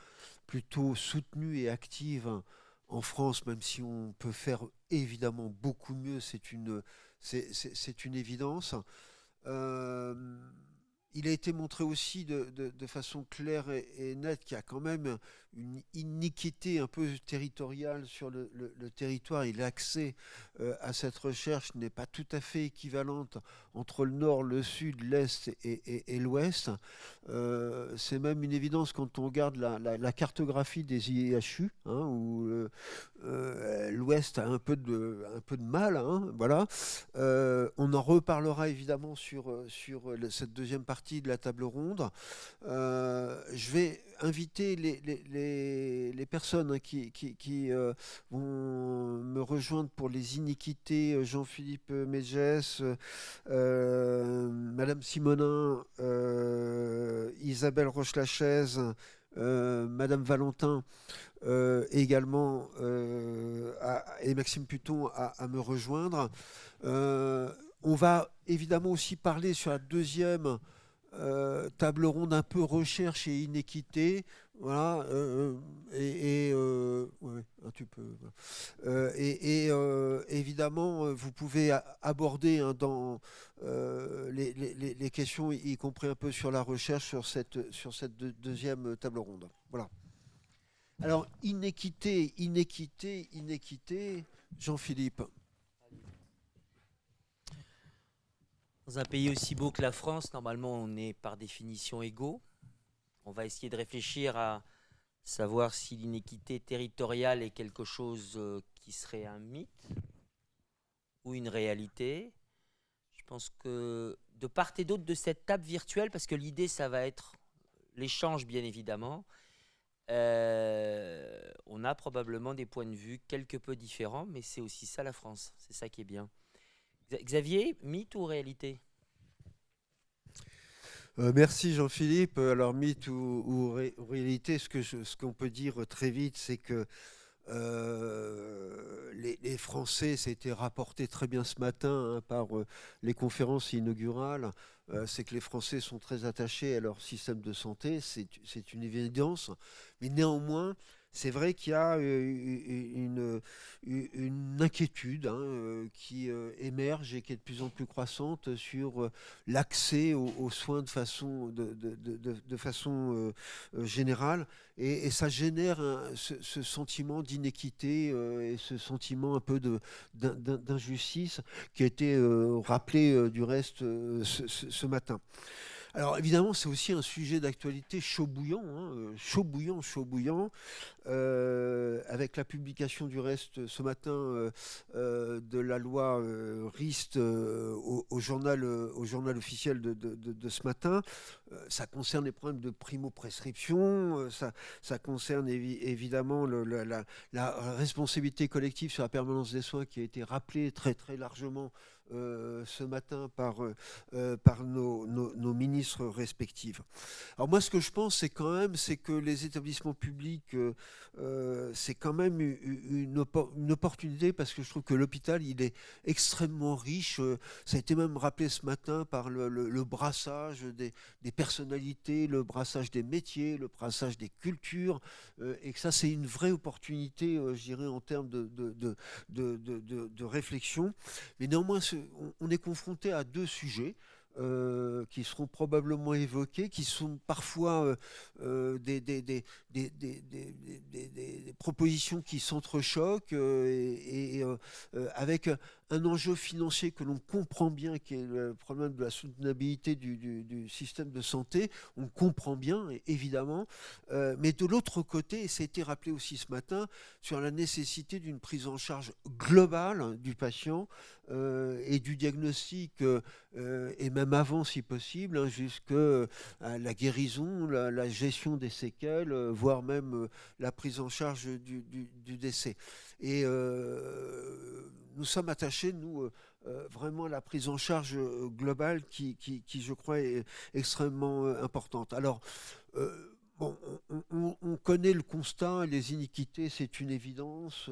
plutôt soutenue et active en France, même si on peut faire évidemment beaucoup mieux, c'est une évidence. Il a été montré aussi de façon claire et nette qu'il y a quand même une iniquité un peu territoriale sur le territoire et l'accès à cette recherche n'est pas tout à fait équivalente entre le nord, le sud, l'est et l'ouest. C'est même une évidence quand on regarde la cartographie des IHU, hein, où l'ouest a un peu de mal. Hein, voilà. On en reparlera évidemment sur cette deuxième partie de la table ronde. Je vais inviter les personnes hein, qui vont me rejoindre pour les iniquités, Jean-Philippe Mégès, Madame Simonin, Isabelle Roche-Lachaise, Madame Valentin également et Maxime Puton à me rejoindre. On va évidemment aussi parler sur la deuxième table ronde un peu recherche et inéquité, voilà, ouais, un petit peu. Évidemment, vous pouvez aborder hein, dans les questions, y compris un peu sur la recherche, sur cette deuxième table ronde. Voilà. Alors, inéquité, Jean-Philippe. Dans un pays aussi beau que la France, normalement, on est par définition égaux. On va essayer de réfléchir à savoir si l'inéquité territoriale est quelque chose qui serait un mythe ou une réalité. Je pense que de part et d'autre de cette table virtuelle, parce que l'idée, ça va être l'échange, bien évidemment, on a probablement des points de vue quelque peu différents, mais c'est aussi ça la France. C'est ça qui est bien. Xavier, mythe ou réalité ? Merci Jean-Philippe. Alors mythe ou réalité, ce qu'on peut dire très vite, c'est que les Français, ça a été rapporté très bien ce matin hein, par les conférences inaugurales, c'est que les Français sont très attachés à leur système de santé, c'est une évidence, mais néanmoins, c'est vrai qu'il y a une inquiétude hein, qui émerge et qui est de plus en plus croissante sur l'accès aux soins de façon générale. Et ça génère ce sentiment d'inéquité et ce sentiment un peu d'injustice qui a été rappelé du reste ce matin. Alors évidemment, c'est aussi un sujet d'actualité chaud bouillant, hein, chaud bouillant, avec la publication du reste ce matin de la loi RIST au journal officiel de ce matin. Ça concerne les problèmes de primo-prescription, ça concerne évidemment la responsabilité collective sur la permanence des soins qui a été rappelée très très largement ce matin par nos ministres respectifs. Alors moi, ce que je pense, c'est que les établissements publics, c'est quand même une opportunité, parce que je trouve que l'hôpital, il est extrêmement riche. Ça a été même rappelé ce matin par le brassage des personnalités, le brassage des métiers, le brassage des cultures, et que ça, c'est une vraie opportunité, je dirais, en termes de réflexion. Mais néanmoins, on est confronté à deux sujets qui seront probablement évoqués, qui sont parfois des propositions qui s'entrechoquent avec un enjeu financier que l'on comprend bien, qui est le problème de la soutenabilité du système de santé. On comprend bien, évidemment, mais de l'autre côté, et ça a été rappelé aussi ce matin, sur la nécessité d'une prise en charge globale du patient et du diagnostic, et même avant si possible, hein, jusqu'à la guérison, la gestion des séquelles, voire même la prise en charge du décès. Et nous sommes attachés, nous, vraiment à la prise en charge globale qui je crois, est extrêmement importante. Alors, bon, on connaît le constat, les iniquités, c'est une évidence.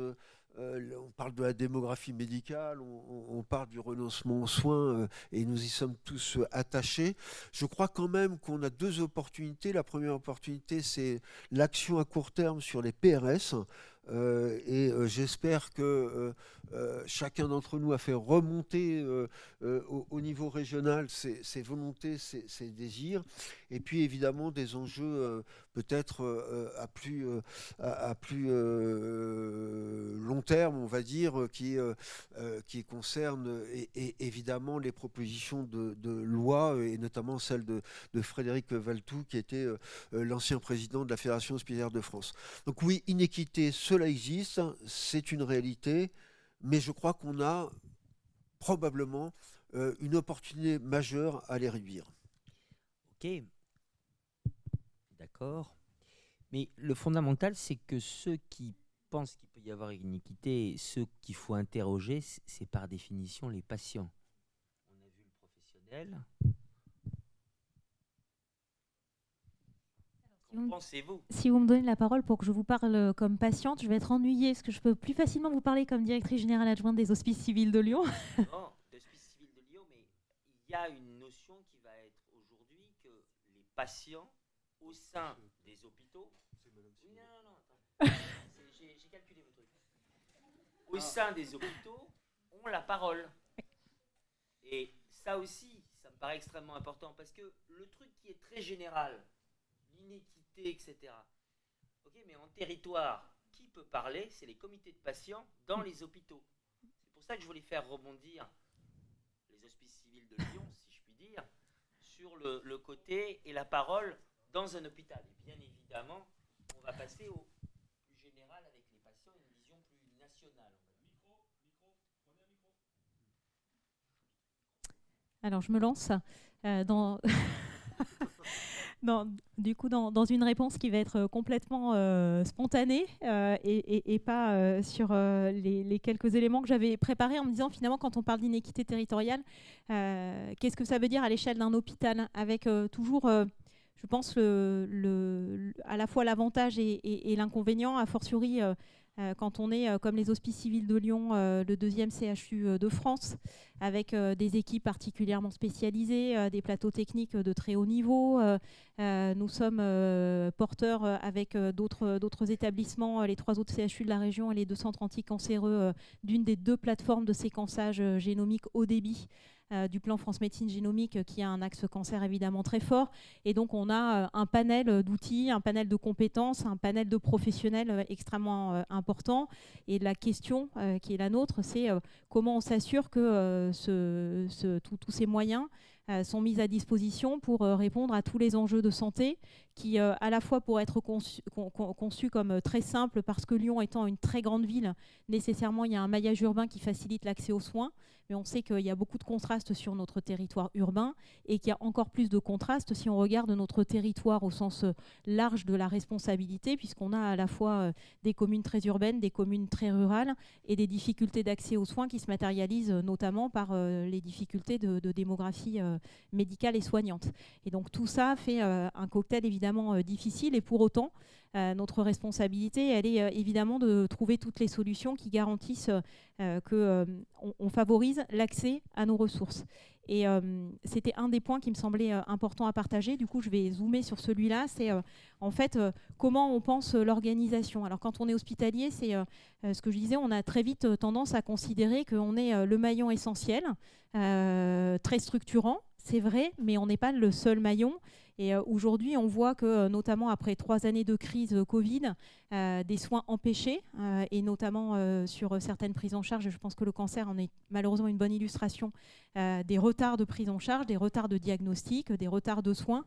On parle de la démographie médicale, on parle du renoncement aux soins, et nous y sommes tous attachés. Je crois quand même qu'on a deux opportunités. La première opportunité, c'est l'action à court terme sur les PRS. Et j'espère que chacun d'entre nous a fait remonter au niveau régional ses volontés, ses désirs, et puis évidemment des enjeux peut-être à plus long terme, on va dire, qui concernent évidemment les propositions de loi, et notamment celle de Frédéric Valletoux, qui était l'ancien président de la Fédération hospitalière de France. Donc oui, inéquité, cela existe, c'est une réalité, mais je crois qu'on a probablement une opportunité majeure à les réduire. Ok, d'accord. Mais le fondamental, c'est que ceux qui pensent qu'il peut y avoir une iniquité, ceux qu'il faut interroger, c'est par définition les patients. On a vu le professionnel. Qu'en pensez-vous ? Si vous me donnez la parole pour que je vous parle comme patiente, je vais être ennuyée, parce que je peux plus facilement vous parler comme directrice générale adjointe des Hospices civils de Lyon. Non, d'Hospices civils de Lyon, mais il y a une notion qui va être aujourd'hui que les patients au sein des hôpitaux... Oui, non, attends. J'ai calculé mon truc. Au sein des hôpitaux, ont la parole. Et ça aussi, ça me paraît extrêmement important, parce que le truc qui est très général, l'inéquité, etc. Ok, mais en territoire, qui peut parler? C'est les comités de patients dans les hôpitaux. C'est pour ça que je voulais faire rebondir les Hospices civils de Lyon, si je puis dire, sur le côté et la parole dans un hôpital. Et bien évidemment, on va passer au plus général avec les patients, une vision plus nationale. Alors, je me lance du coup, dans une réponse qui va être complètement spontanée et pas sur les quelques éléments que j'avais préparés, en me disant finalement, quand on parle d'inéquité territoriale, qu'est-ce que ça veut dire à l'échelle d'un hôpital, avec toujours, je pense, à la fois l'avantage et l'inconvénient, a fortiori quand on est, comme les Hospices civils de Lyon, le deuxième CHU de France, avec des équipes particulièrement spécialisées, des plateaux techniques de très haut niveau. Nous sommes porteurs avec d'autres établissements, les 3 autres CHU de la région et les 2 centres anticancéreux, d'une des 2 plateformes de séquençage génomique haut débit du plan France Médecine Génomique, qui a un axe cancer évidemment très fort. Et donc on a un panel d'outils, un panel de compétences, un panel de professionnels extrêmement important. Et la question qui est la nôtre, c'est comment on s'assure que tous ces moyens sont mises à disposition pour répondre à tous les enjeux de santé qui, à la fois pour être conçus comme très simples, parce que Lyon étant une très grande ville, nécessairement il y a un maillage urbain qui facilite l'accès aux soins, mais on sait qu'il y a beaucoup de contrastes sur notre territoire urbain et qu'il y a encore plus de contrastes si on regarde notre territoire au sens large de la responsabilité, puisqu'on a à la fois des communes très urbaines, des communes très rurales et des difficultés d'accès aux soins qui se matérialisent notamment par les difficultés de démographie médicale et soignante. Et donc tout ça fait un cocktail évidemment difficile, et pour autant notre responsabilité, elle est évidemment de trouver toutes les solutions qui garantissent qu'on favorise l'accès à nos ressources. Et c'était un des points qui me semblait important à partager. Du coup, je vais zoomer sur celui-là. C'est en fait comment on pense l'organisation. Alors, quand on est hospitalier, c'est ce que je disais, on a très vite tendance à considérer qu'on est le maillon essentiel, très structurant, c'est vrai, mais on n'est pas le seul maillon. Et aujourd'hui, on voit que, notamment après 3 années de crise Covid, des soins empêchés, et notamment sur certaines prises en charge, je pense que le cancer en est malheureusement une bonne illustration, des retards de prise en charge, des retards de diagnostic, des retards de soins.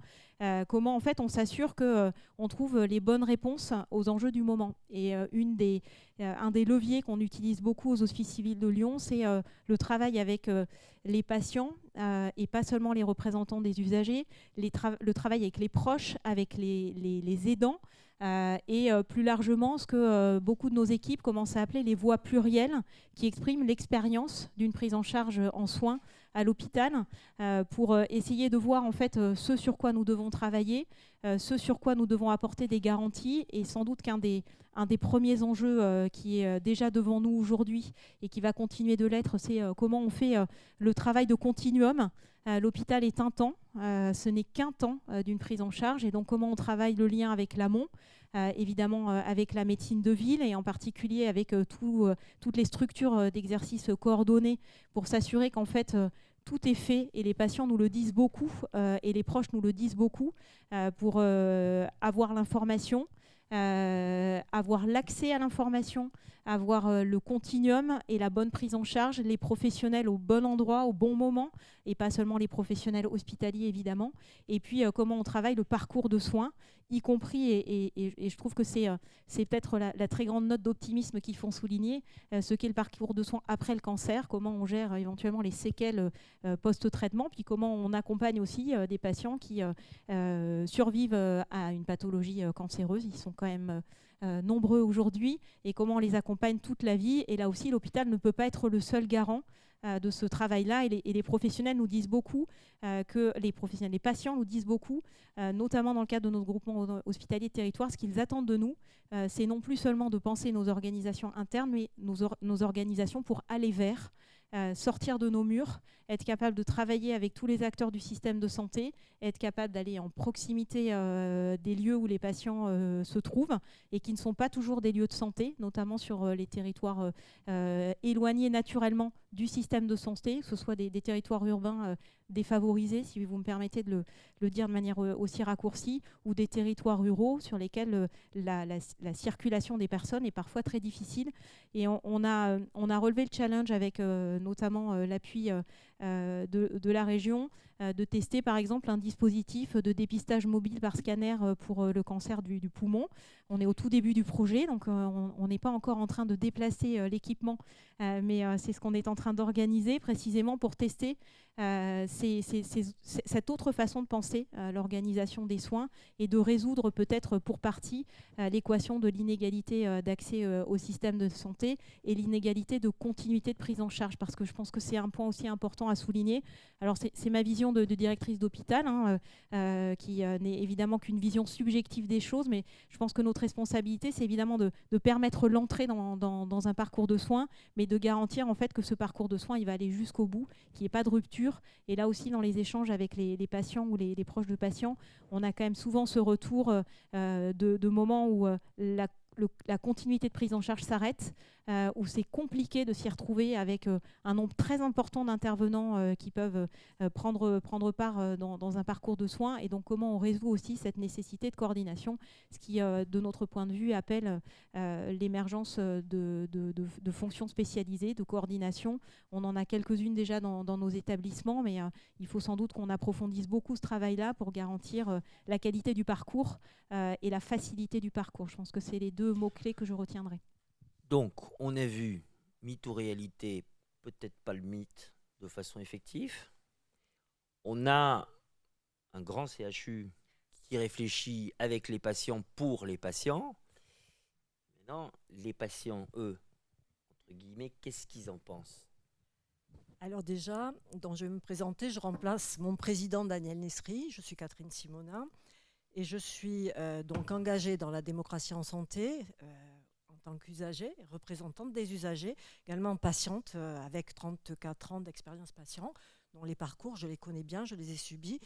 Comment en fait on s'assure qu'on trouve les bonnes réponses aux enjeux du moment. Et un des leviers qu'on utilise beaucoup aux Hospices civils de Lyon, c'est le travail avec les patients, et pas seulement les représentants des usagers, le travail avec les proches, avec les aidants, et plus largement ce que beaucoup de nos équipes commencent à appeler les voix plurielles, qui expriment l'expérience d'une prise en charge en soins à l'hôpital, pour essayer de voir en fait ce sur quoi nous devons travailler, ce sur quoi nous devons apporter des garanties. Et sans doute qu'un des premiers enjeux qui est déjà devant nous aujourd'hui et qui va continuer de l'être, c'est comment on fait le travail de continuum. L'hôpital est un temps, ce n'est qu'un temps d'une prise en charge, et donc comment on travaille le lien avec l'amont, évidemment avec la médecine de ville, et en particulier avec toutes les structures d'exercice coordonnées, pour s'assurer qu'en fait tout est fait, et les patients nous le disent beaucoup, et les proches nous le disent beaucoup, pour avoir l'information, avoir l'accès à l'information, avoir le continuum et la bonne prise en charge, les professionnels au bon endroit, au bon moment, et pas seulement les professionnels hospitaliers évidemment. Et puis comment on travaille le parcours de soins, y compris, et je trouve que c'est peut-être la très grande note d'optimisme qu'ils font souligner, ce qu'est le parcours de soins après le cancer, comment on gère éventuellement les séquelles post-traitement, puis comment on accompagne aussi des patients qui survivent à une pathologie cancéreuse. Ils sont quand même nombreux aujourd'hui, et comment on les accompagne toute la vie. Et là aussi, l'hôpital ne peut pas être le seul garant de ce travail-là, et les professionnels nous disent beaucoup, les patients nous disent beaucoup, notamment dans le cadre de notre groupement hospitalier de territoire, ce qu'ils attendent de nous, c'est non plus seulement de penser nos organisations internes, mais nos organisations pour aller vers, sortir de nos murs, être capable de travailler avec tous les acteurs du système de santé, être capable d'aller en proximité des lieux où les patients se trouvent, et qui ne sont pas toujours des lieux de santé, notamment sur les territoires éloignés naturellement du système de santé, que ce soit des territoires urbains défavorisés, si vous me permettez de le dire de manière aussi raccourcie, ou des territoires ruraux sur lesquels la circulation des personnes est parfois très difficile. Et on a relevé le challenge avec notamment l'appui de la région, de tester par exemple un dispositif de dépistage mobile par scanner pour le cancer du poumon. On est au tout début du projet, donc on n'est pas encore en train de déplacer l'équipement, mais c'est ce qu'on est en train d'organiser précisément pour tester cette autre façon de penser l'organisation des soins, et de résoudre peut-être pour partie l'équation de l'inégalité d'accès au système de santé et l'inégalité de continuité de prise en charge, parce que je pense que c'est un point aussi important à souligner. Alors c'est ma vision de directrice d'hôpital, qui n'est évidemment qu'une vision subjective des choses, mais je pense que notre responsabilité, c'est évidemment de permettre l'entrée dans un parcours de soins, mais de garantir en fait que ce parcours de soins il va aller jusqu'au bout, qu'il n'y ait pas de rupture. Et là aussi, dans les échanges avec les patients ou les proches de patients, on a quand même souvent ce retour de moments où la continuité de prise en charge s'arrête, où c'est compliqué de s'y retrouver avec un nombre très important d'intervenants qui peuvent prendre part dans un parcours de soins, et donc comment on résout aussi cette nécessité de coordination, ce qui, de notre point de vue, appelle l'émergence de fonctions spécialisées, de coordination. On en a quelques-unes déjà dans nos établissements, mais il faut sans doute qu'on approfondisse beaucoup ce travail-là pour garantir la qualité du parcours et la facilité du parcours. Je pense que c'est les deux mots-clés que je retiendrai. Donc, on a vu mythe ou réalité, peut-être pas le mythe de façon effective. On a un grand CHU qui réfléchit avec les patients pour les patients. Maintenant, les patients, eux, entre guillemets, qu'est-ce qu'ils en pensent? Alors déjà, donc je vais me présenter, je remplace mon président Daniel Nesri, je suis Catherine Simonin et je suis donc engagée dans la démocratie en santé en tant qu'usagère, représentante des usagers, également patiente avec 34 ans d'expérience patient, dont les parcours, je les connais bien, je les ai subis.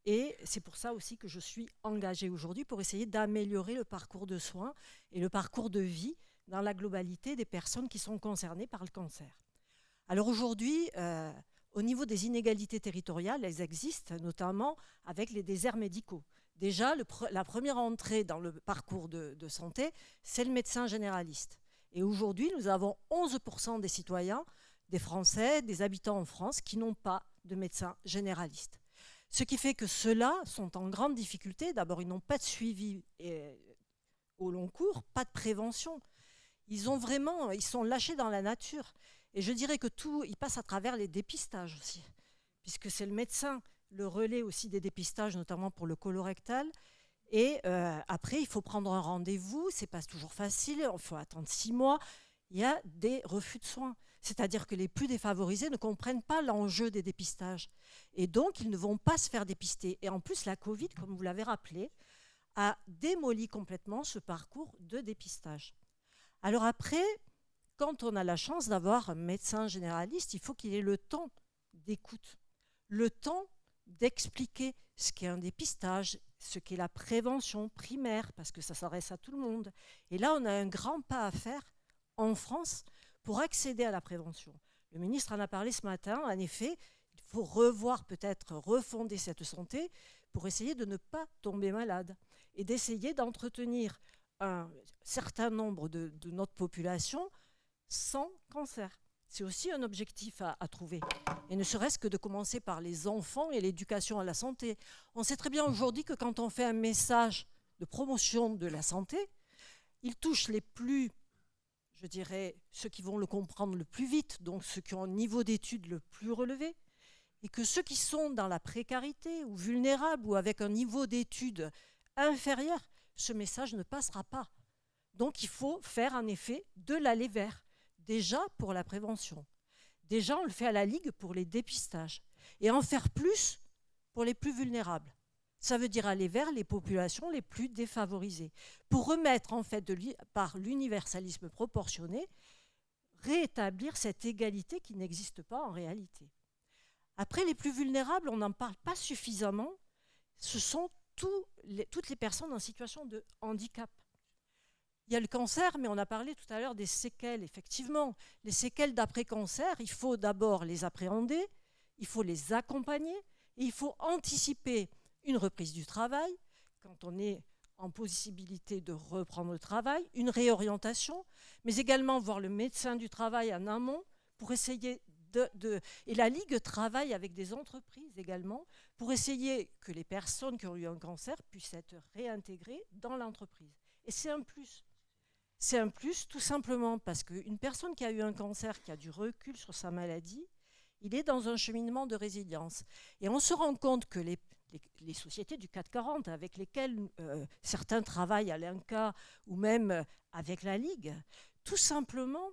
Et c'est pour ça aussi que je suis engagée aujourd'hui pour essayer d'améliorer le parcours de soins et le parcours de vie dans la globalité des personnes qui sont concernées par le cancer. Alors aujourd'hui, au niveau des inégalités territoriales, elles existent notamment avec les déserts médicaux. Déjà, la première entrée dans le parcours de santé, c'est le médecin généraliste. Et aujourd'hui, nous avons 11% des citoyens, des Français, des habitants en France qui n'ont pas de médecin généraliste. Ce qui fait que ceux-là sont en grande difficulté. D'abord, ils n'ont pas de suivi au long cours, pas de prévention. Ils sont lâchés dans la nature. Et je dirais que tout, il passe à travers les dépistages aussi, puisque c'est le médecin, le relais aussi des dépistages, notamment pour le colorectal. Et après, il faut prendre un rendez-vous, c'est pas toujours facile, il faut attendre 6 mois. Il y a des refus de soins. C'est-à-dire que les plus défavorisés ne comprennent pas l'enjeu des dépistages. Et donc, ils ne vont pas se faire dépister. Et en plus, la Covid, comme vous l'avez rappelé, a démoli complètement ce parcours de dépistage. Alors après, quand on a la chance d'avoir un médecin généraliste, il faut qu'il ait le temps d'écoute, le temps d'expliquer ce qu'est un dépistage, ce qu'est la prévention primaire, parce que ça s'adresse à tout le monde. Et là, on a un grand pas à faire en France pour accéder à la prévention. Le ministre en a parlé ce matin. En effet, il faut revoir, peut-être refonder cette santé pour essayer de ne pas tomber malade et d'essayer d'entretenir un certain nombre de notre population sans cancer. C'est aussi un objectif à trouver. Et ne serait-ce que de commencer par les enfants et l'éducation à la santé. On sait très bien aujourd'hui que quand on fait un message de promotion de la santé, il touche les plus, je dirais, ceux qui vont le comprendre le plus vite, donc ceux qui ont un niveau d'études le plus relevé, et que ceux qui sont dans la précarité ou vulnérables ou avec un niveau d'études inférieur, ce message ne passera pas. Donc il faut faire en effet de l'aller vers. Déjà pour la prévention. Déjà, on le fait à la Ligue pour les dépistages. Et en faire plus pour les plus vulnérables. Ça veut dire aller vers les populations les plus défavorisées. Pour remettre, en fait, par l'universalisme proportionné, rétablir cette égalité qui n'existe pas en réalité. Après, les plus vulnérables, on n'en parle pas suffisamment. Ce sont toutes les personnes en situation de handicap. Il y a le cancer, mais on a parlé tout à l'heure des séquelles, effectivement. Les séquelles d'après-cancer, il faut d'abord les appréhender, il faut les accompagner, et il faut anticiper une reprise du travail, quand on est en possibilité de reprendre le travail, une réorientation, mais également voir le médecin du travail en amont pour essayer Et la Ligue travaille avec des entreprises également pour essayer que les personnes qui ont eu un cancer puissent être réintégrées dans l'entreprise. Et c'est un plus. C'est un plus tout simplement parce qu'une personne qui a eu un cancer, qui a du recul sur sa maladie, il est dans un cheminement de résilience. Et on se rend compte que les sociétés du CAC 40 avec lesquelles certains travaillent à l'INCa ou même avec la Ligue, tout simplement,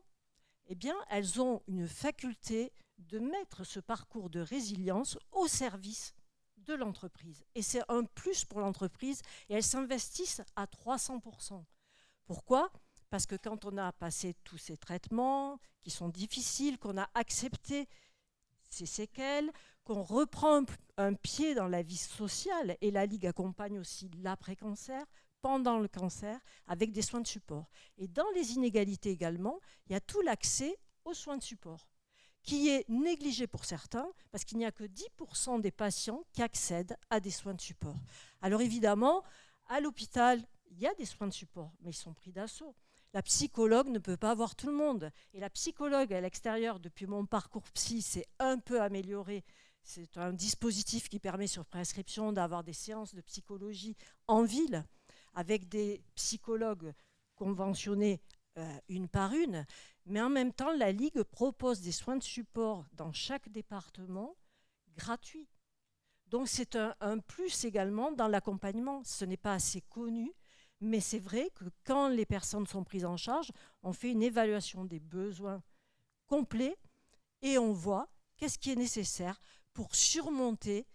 eh bien, elles ont une faculté de mettre ce parcours de résilience au service de l'entreprise. Et c'est un plus pour l'entreprise et elles s'investissent à 300%. Pourquoi ? Parce que quand on a passé tous ces traitements qui sont difficiles, qu'on a accepté ces séquelles, qu'on reprend un pied dans la vie sociale, et la Ligue accompagne aussi l'après-cancer, pendant le cancer avec des soins de support. Et dans les inégalités également, il y a tout l'accès aux soins de support, qui est négligé pour certains, parce qu'il n'y a que 10% des patients qui accèdent à des soins de support. Alors évidemment, à l'hôpital, il y a des soins de support, mais ils sont pris d'assaut. La psychologue ne peut pas avoir tout le monde. Et la psychologue à l'extérieur, depuis mon parcours psy, s'est un peu amélioré. C'est un dispositif qui permet sur prescription d'avoir des séances de psychologie en ville, avec des psychologues conventionnés une par une. Mais en même temps, la Ligue propose des soins de support dans chaque département gratuits. Donc c'est un plus également dans l'accompagnement. Ce n'est pas assez connu, mais c'est vrai que quand les personnes sont prises en charge, on fait une évaluation des besoins complets et on voit qu'est-ce qui est nécessaire pour surmonter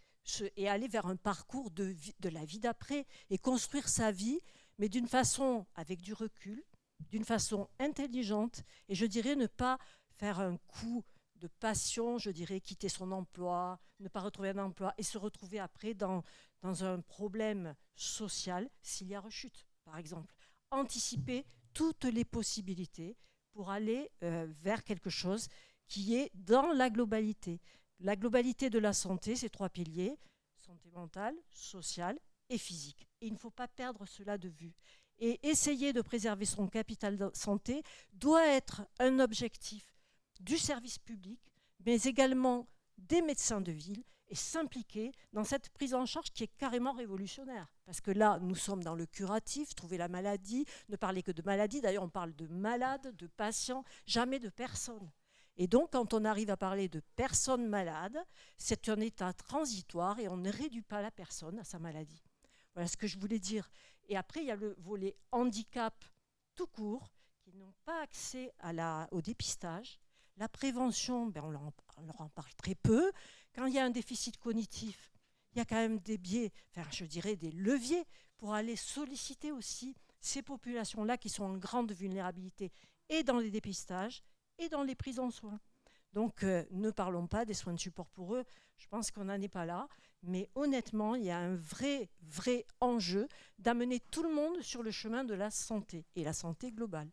et aller vers un parcours de la vie d'après et construire sa vie, mais d'une façon avec du recul, d'une façon intelligente, et je dirais ne pas faire un coup de passion, je dirais quitter son emploi, ne pas retrouver un emploi et se retrouver après dans un problème social s'il y a rechute, par exemple. Anticiper toutes les possibilités pour aller vers quelque chose qui est dans la globalité. La globalité de la santé, c'est 3 piliers, santé mentale, sociale et physique. Et il ne faut pas perdre cela de vue. Et essayer de préserver son capital de santé doit être un objectif du service public, mais également des médecins de ville, et s'impliquer dans cette prise en charge qui est carrément révolutionnaire. Parce que là, nous sommes dans le curatif, trouver la maladie, ne parler que de maladie. D'ailleurs, on parle de malades, de patients, jamais de personnes. Et donc, quand on arrive à parler de personnes malades, c'est un état transitoire et on ne réduit pas la personne à sa maladie. Voilà ce que je voulais dire. Et après, il y a le volet handicap tout court, qui n'ont pas accès au dépistage. La prévention, on leur en parle très peu. Quand il y a un déficit cognitif, il y a quand même des biais, je dirais des leviers pour aller solliciter aussi ces populations-là qui sont en grande vulnérabilité et dans les dépistages et dans les prises en soins. Donc, ne parlons pas des soins de support pour eux. Je pense qu'on n'en est pas là. Mais honnêtement, il y a un vrai enjeu d'amener tout le monde sur le chemin de la santé et la santé globale.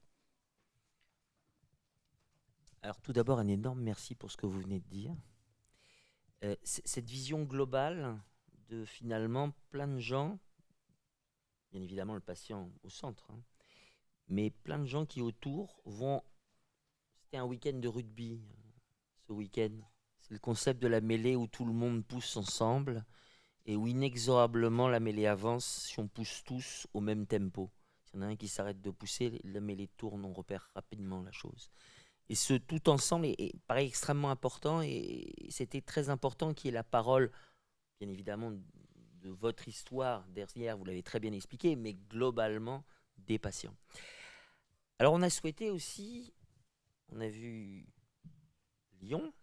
Alors tout d'abord, un énorme merci pour ce que vous venez de dire. Cette vision globale de finalement plein de gens, bien évidemment le patient au centre, mais plein de gens qui autour vont... C'était un week-end de rugby, ce week-end. C'est le concept de la mêlée où tout le monde pousse ensemble et où inexorablement la mêlée avance si on pousse tous au même tempo. S'il y en a un qui s'arrête de pousser, la mêlée tourne, on repère rapidement la chose. Et ce tout ensemble est pareil extrêmement important et c'était très important qu'il y ait la parole, bien évidemment, de votre histoire derrière, vous l'avez très bien expliqué, mais globalement des patients. Alors on a souhaité aussi, on a vu Lyon,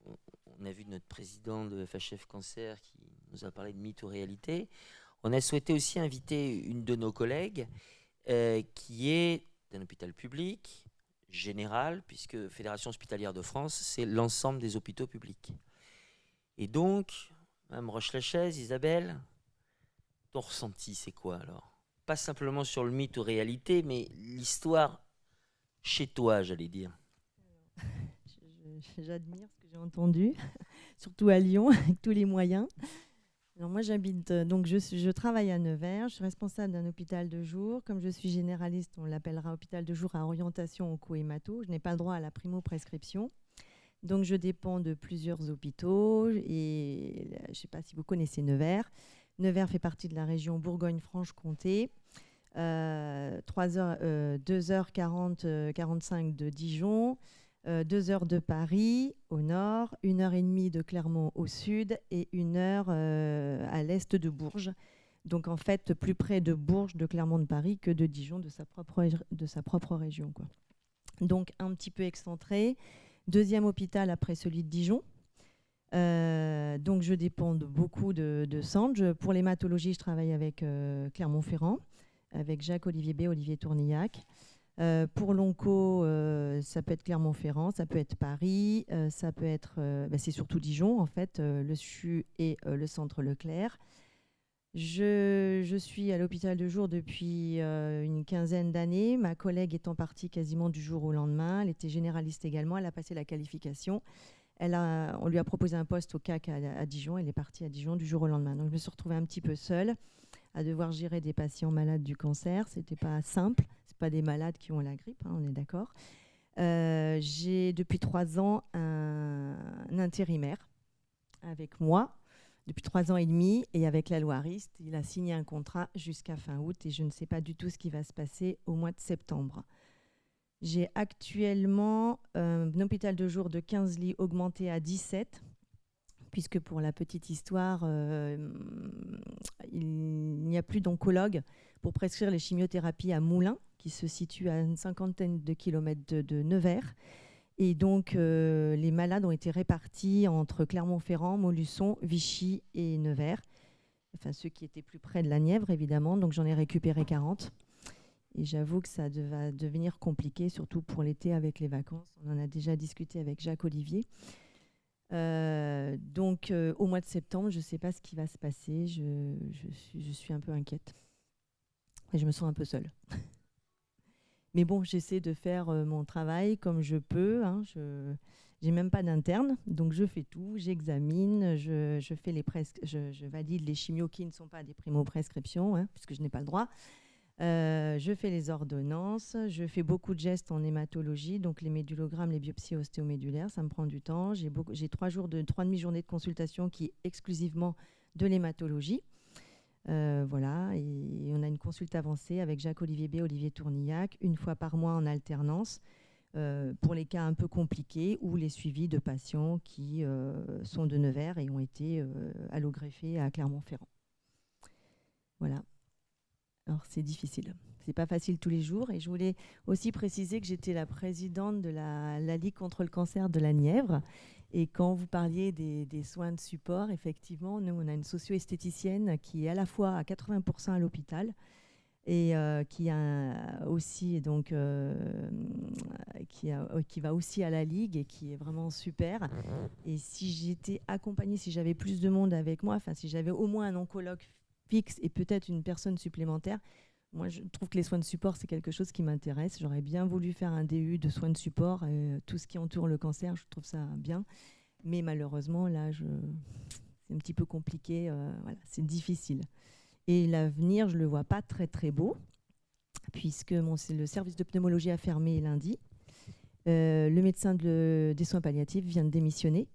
on a vu notre président de FHF Cancer qui nous a parlé de mythe ou réalité. On a souhaité aussi inviter une de nos collègues qui est d'un hôpital public, général, puisque Fédération Hospitalière de France, c'est l'ensemble des hôpitaux publics. Et donc, Mme Roche-Lachaise, Isabelle, ton ressenti, c'est quoi alors? Pas simplement sur le mythe ou réalité, mais l'histoire chez toi, j'allais dire. J'admire ce que j'ai entendu, surtout à Lyon, avec tous les moyens. Alors moi, j'habite, donc je travaille à Nevers, je suis responsable d'un hôpital de jour. Comme je suis généraliste, on l'appellera hôpital de jour à orientation onco-hémato. Je n'ai pas le droit à la primo-prescription. Donc je dépends de plusieurs hôpitaux et je ne sais pas si vous connaissez Nevers. Nevers fait partie de la région Bourgogne-Franche-Comté. 2h45 de Dijon. 2 heures de Paris au nord, 1h30 de Clermont au sud et 1 heure à l'est de Bourges. Donc en fait, plus près de Bourges, de Clermont de Paris que de Dijon, de sa propre région, quoi. Donc un petit peu excentré. Deuxième hôpital après celui de Dijon. Donc je dépends de beaucoup de centres. Pour l'hématologie, je travaille avec Clermont-Ferrand, avec Jacques-Olivier B, Olivier Tournillac. Pour l'onco, ça peut être Clermont-Ferrand, ça peut être Paris, ça peut être, c'est surtout Dijon en fait, le CHU et le centre Leclerc. Je suis à l'hôpital de jour depuis une quinzaine d'années. Ma collègue étant partie quasiment du jour au lendemain. Elle était généraliste également. Elle a passé la qualification. On lui a proposé un poste au CAC à Dijon. Elle est partie à Dijon du jour au lendemain. Donc, je me suis retrouvée un petit peu seule à devoir gérer des patients malades du cancer. Ce n'était pas simple. Ce pas des malades qui ont la grippe, hein, on est d'accord. J'ai depuis 3 ans un intérimaire avec moi, depuis 3 ans et demi, et avec la Loiriste. Il a signé un contrat jusqu'à fin août et je ne sais pas du tout ce qui va se passer au mois de septembre. J'ai actuellement un hôpital de jour de 15 lits augmenté à 17, puisque pour la petite histoire, il n'y a plus d'oncologue pour prescrire les chimiothérapies à Moulins, qui se situe à une 50aine de kilomètres de Nevers. Et donc, les malades ont été répartis entre Clermont-Ferrand, Montluçon, Vichy et Nevers. Enfin, ceux qui étaient plus près de la Nièvre, évidemment. Donc, j'en ai récupéré 40. Et j'avoue que ça va devenir compliqué, surtout pour l'été avec les vacances. On en a déjà discuté avec Jacques Olivier. Donc, au mois de septembre, je ne sais pas ce qui va se passer. Je suis un peu inquiète. Et je me sens un peu seule. Mais bon, j'essaie de faire mon travail comme je peux. Hein. Je n'ai même pas d'interne, donc je fais tout. J'examine, je valide les chimios qui ne sont pas des primo-prescriptions, hein, puisque je n'ai pas le droit. Je fais les ordonnances, je fais beaucoup de gestes en hématologie, donc les médulogrammes, les biopsies ostéomédulaires, ça me prend du temps. J'ai 3 demi-journées de consultation qui est exclusivement de l'hématologie. Voilà, et on a une consulte avancée avec Jacques-Olivier B, Olivier Tournillac, 1 fois par mois en alternance, pour les cas un peu compliqués ou les suivis de patients qui sont de Nevers et ont été allogreffés à Clermont-Ferrand. Voilà. Alors, c'est difficile. C'est pas facile tous les jours. Et je voulais aussi préciser que j'étais la présidente de la Ligue contre le cancer de la Nièvre. Et quand vous parliez des soins de support, effectivement, nous, on a une socio-esthéticienne qui est à la fois à 80% à l'hôpital et qui a aussi, donc, qui va aussi à la Ligue et qui est vraiment super. Et si j'étais accompagnée, si j'avais plus de monde avec moi, enfin, si j'avais au moins un oncologue fixe et peut-être une personne supplémentaire, moi, je trouve que les soins de support, c'est quelque chose qui m'intéresse. J'aurais bien voulu faire un DU de soins de support. Tout ce qui entoure le cancer, je trouve ça bien. Mais malheureusement, là, c'est un petit peu compliqué. Voilà, c'est difficile. Et l'avenir, je ne le vois pas très, très beau, puisque le service de pneumologie a fermé lundi. Le médecin des soins palliatifs vient de démissionner.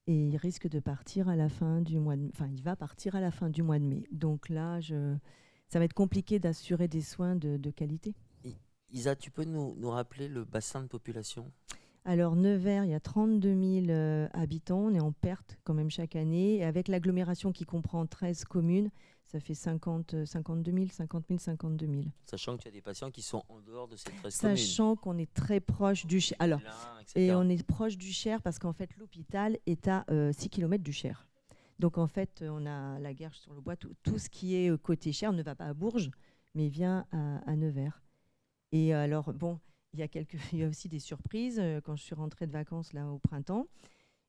Et il risque de partir à la fin du mois de mai. Enfin, il va partir à la fin du mois de mai. Donc là, ça va être compliqué d'assurer des soins de qualité. Isa, tu peux nous rappeler le bassin de population ? Alors, Nevers, il y a 32 000 habitants. On est en perte quand même chaque année. Et avec l'agglomération qui comprend 13 communes, ça fait 52 000. Sachant que tu as des patients qui sont en dehors de ces 13 communes. Sachant qu'on est très proche du Cher. Alors, et on est proche du Cher parce qu'en fait, l'hôpital est à 6 km du Cher. Donc, en fait, on a la Guerche sur le Bois. Tout ce qui est côté Cher ne va pas à Bourges, mais vient à Nevers. Et alors, bon, il y a aussi des surprises. Quand je suis rentrée de vacances là, au printemps,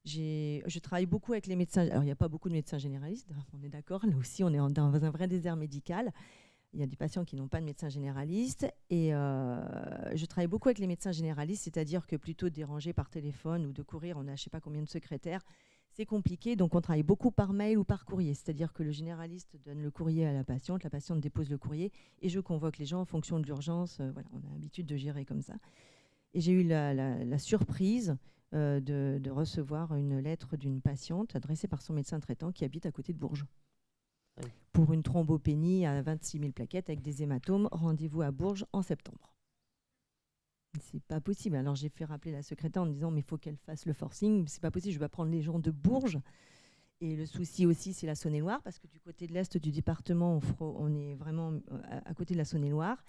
je travaille beaucoup avec les médecins. Alors, il n'y a pas beaucoup de médecins généralistes, on est d'accord. Là aussi, on est dans un vrai désert médical. Il y a des patients qui n'ont pas de médecin généraliste. Et je travaille beaucoup avec les médecins généralistes, c'est-à-dire que plutôt de déranger par téléphone ou de courir, on a je ne sais pas combien de secrétaires. C'est compliqué, donc on travaille beaucoup par mail ou par courrier. C'est-à-dire que le généraliste donne le courrier à la patiente dépose le courrier et je convoque les gens en fonction de l'urgence. Voilà, on a l'habitude de gérer comme ça. Et j'ai eu la surprise de recevoir une lettre d'une patiente adressée par son médecin traitant qui habite à côté de Bourges. Oui. Pour une thrombopénie à 26 000 plaquettes avec des hématomes, rendez-vous à Bourges en septembre. C'est pas possible. Alors j'ai fait rappeler la secrétaire en me disant mais il faut qu'elle fasse le forcing. C'est pas possible, je vais prendre les gens de Bourges. Et le souci aussi, c'est la Saône-et-Loire, parce que du côté de l'Est du département, on est vraiment à côté de la Saône-et-Loire.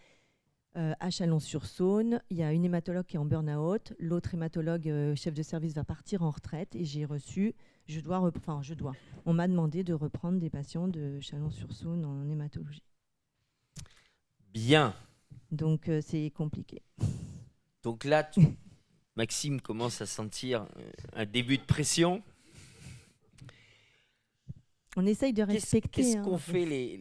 À Chalon-sur-Saône, il y a une hématologue qui est en burn-out. L'autre hématologue, chef de service, va partir en retraite. Et j'ai reçu, on m'a demandé de reprendre des patients de Chalon-sur-Saône en hématologie. Bien. Donc c'est compliqué. Donc là, Maxime commence à sentir un début de pression. On essaye de respecter. Qu'est-ce qu'ont fait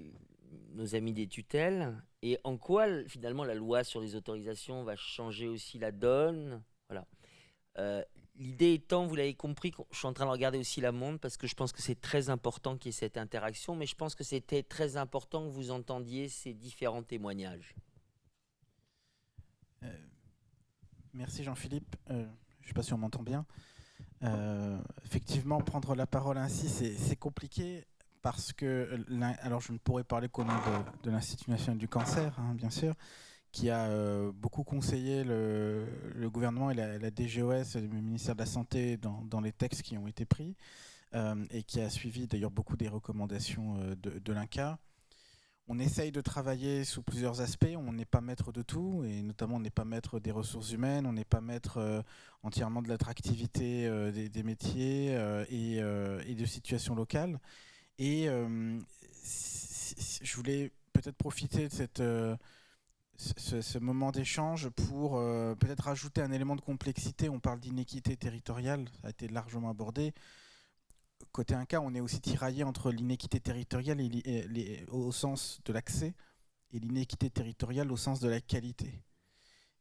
nos amis des tutelles et en quoi finalement la loi sur les autorisations va changer aussi la donne. Voilà. L'idée étant, vous l'avez compris, je suis en train de regarder aussi la montre parce que je pense que c'est très important qu'il y ait cette interaction, mais je pense que c'était très important que vous entendiez ces différents témoignages. Merci Jean-Philippe. Je ne sais pas si on m'entend bien. Effectivement, prendre la parole ainsi, c'est compliqué parce que, alors je ne pourrais parler qu'au nom de l'Institut national du cancer, hein, bien sûr, qui a beaucoup conseillé le gouvernement et la DGOS, le ministère de la Santé, dans les textes qui ont été pris, et qui a suivi d'ailleurs beaucoup des recommandations de l'INCa. On essaye de travailler sous plusieurs aspects, on n'est pas maître de tout, et notamment on n'est pas maître des ressources humaines, on n'est pas maître entièrement de l'attractivité des métiers et de situations locales. Et je voulais peut-être profiter de ce moment d'échange pour peut-être rajouter un élément de complexité. On parle d'inéquité territoriale, ça a été largement abordé. Côté INCa, on est aussi tiraillé entre l'inéquité territoriale au sens de l'accès et l'inéquité territoriale au sens de la qualité.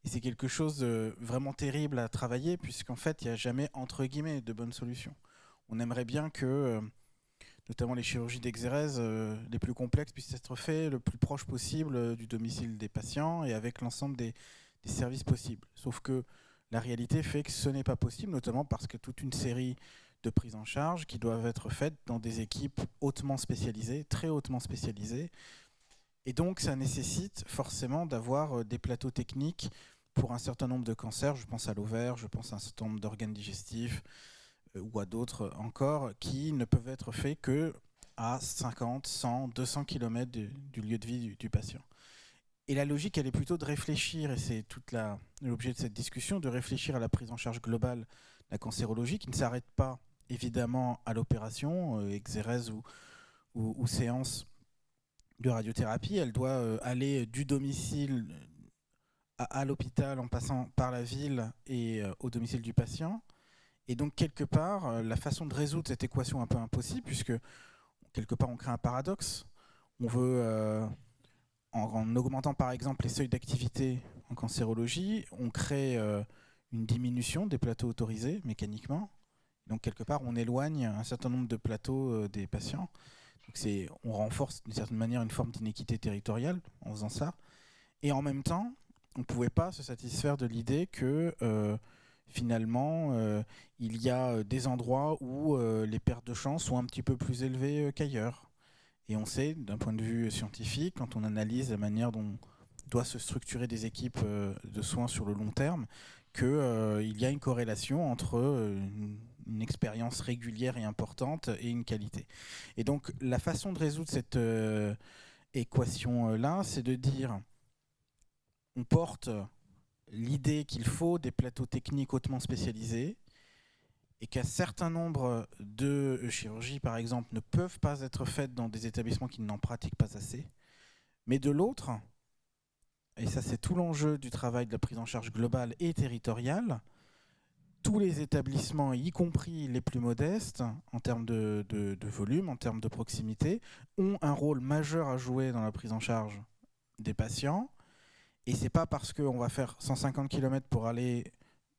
Et c'est quelque chose de vraiment terrible à travailler puisqu'en fait, il n'y a jamais, entre guillemets, de bonnes solutions. On aimerait bien que, notamment les chirurgies d'exérèse les plus complexes, puissent être faites le plus proche possible du domicile des patients et avec l'ensemble des services possibles. Sauf que la réalité fait que ce n'est pas possible, notamment parce que toute une série de prises en charge qui doivent être faites dans des équipes hautement spécialisées, très hautement spécialisées. Et donc, ça nécessite forcément d'avoir des plateaux techniques pour un certain nombre de cancers. Je pense à l'ovaire, je pense à un certain nombre d'organes digestifs ou à d'autres encore, qui ne peuvent être faits que à 50, 100, 200 km du lieu de vie du patient. Et la logique, elle est plutôt de réfléchir, et c'est tout l'objet de cette discussion, de réfléchir à la prise en charge globale de la cancérologie, qui ne s'arrête pas évidemment à l'opération, exérèse ou séance de radiothérapie. Elle doit aller du domicile à l'hôpital en passant par la ville et au domicile du patient. Et donc, quelque part, la façon de résoudre cette équation un peu impossible, puisque quelque part, on crée un paradoxe. On veut, en augmentant par exemple les seuils d'activité en cancérologie, on crée une diminution des plateaux autorisés mécaniquement. Donc, quelque part, on éloigne un certain nombre de plateaux des patients. Donc, on renforce d'une certaine manière une forme d'inéquité territoriale en faisant ça. Et en même temps, on ne pouvait pas se satisfaire de l'idée que finalement, il y a des endroits où les pertes de chance sont un petit peu plus élevées qu'ailleurs. Et on sait, d'un point de vue scientifique, quand on analyse la manière dont doivent se structurer des équipes de soins sur le long terme, qu'il y a une corrélation entre une expérience régulière et importante et une qualité. Et donc, la façon de résoudre cette équation-là, c'est de dire on porte l'idée qu'il faut des plateaux techniques hautement spécialisés et qu'un certain nombre de chirurgies, par exemple, ne peuvent pas être faites dans des établissements qui n'en pratiquent pas assez. Mais de l'autre, et ça c'est tout l'enjeu du travail de la prise en charge globale et territoriale, tous les établissements, y compris les plus modestes, en termes de volume, en termes de proximité, ont un rôle majeur à jouer dans la prise en charge des patients. Et c'est pas parce qu'on va faire 150 km pour aller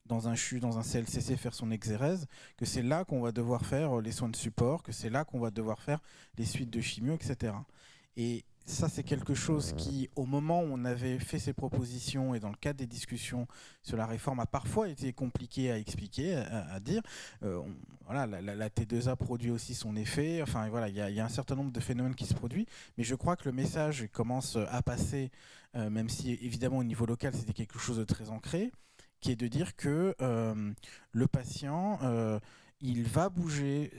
dans un CHU, dans un CLCC, faire son exérèse, que c'est là qu'on va devoir faire les soins de support, que c'est là qu'on va devoir faire les suites de chimio, etc. Et ça, c'est quelque chose qui, au moment où on avait fait ces propositions et dans le cadre des discussions sur la réforme, a parfois été compliqué à expliquer, à dire. Voilà, la T2A produit aussi son effet. Enfin, voilà, il y a un certain nombre de phénomènes qui se produisent. Mais je crois que le message commence à passer, même si, évidemment, au niveau local, c'était quelque chose de très ancré, qui est de dire que le patient... il va bouger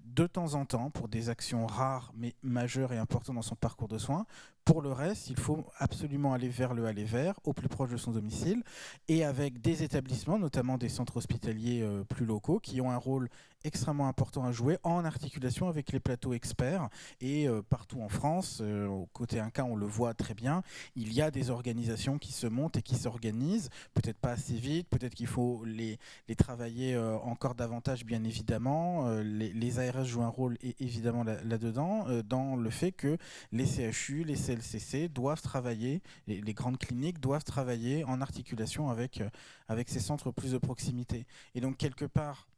de temps en temps pour des actions rares mais majeures et importantes dans son parcours de soins Pour le reste, il faut absolument aller vers le aller vers, au plus proche de son domicile, et avec des établissements, notamment des centres hospitaliers plus locaux, qui ont un rôle extrêmement important à jouer en articulation avec les plateaux experts. Et partout en France, au côté Inca, on le voit très bien, il y a des organisations qui se montent et qui s'organisent, peut-être pas assez vite, peut-être qu'il faut les travailler encore davantage, bien évidemment. Les ARS jouent un rôle évidemment là-dedans, dans le fait que les CHU, les CLCC doivent travailler, les grandes cliniques doivent travailler en articulation avec ces centres plus de proximité. Et donc, quelque part,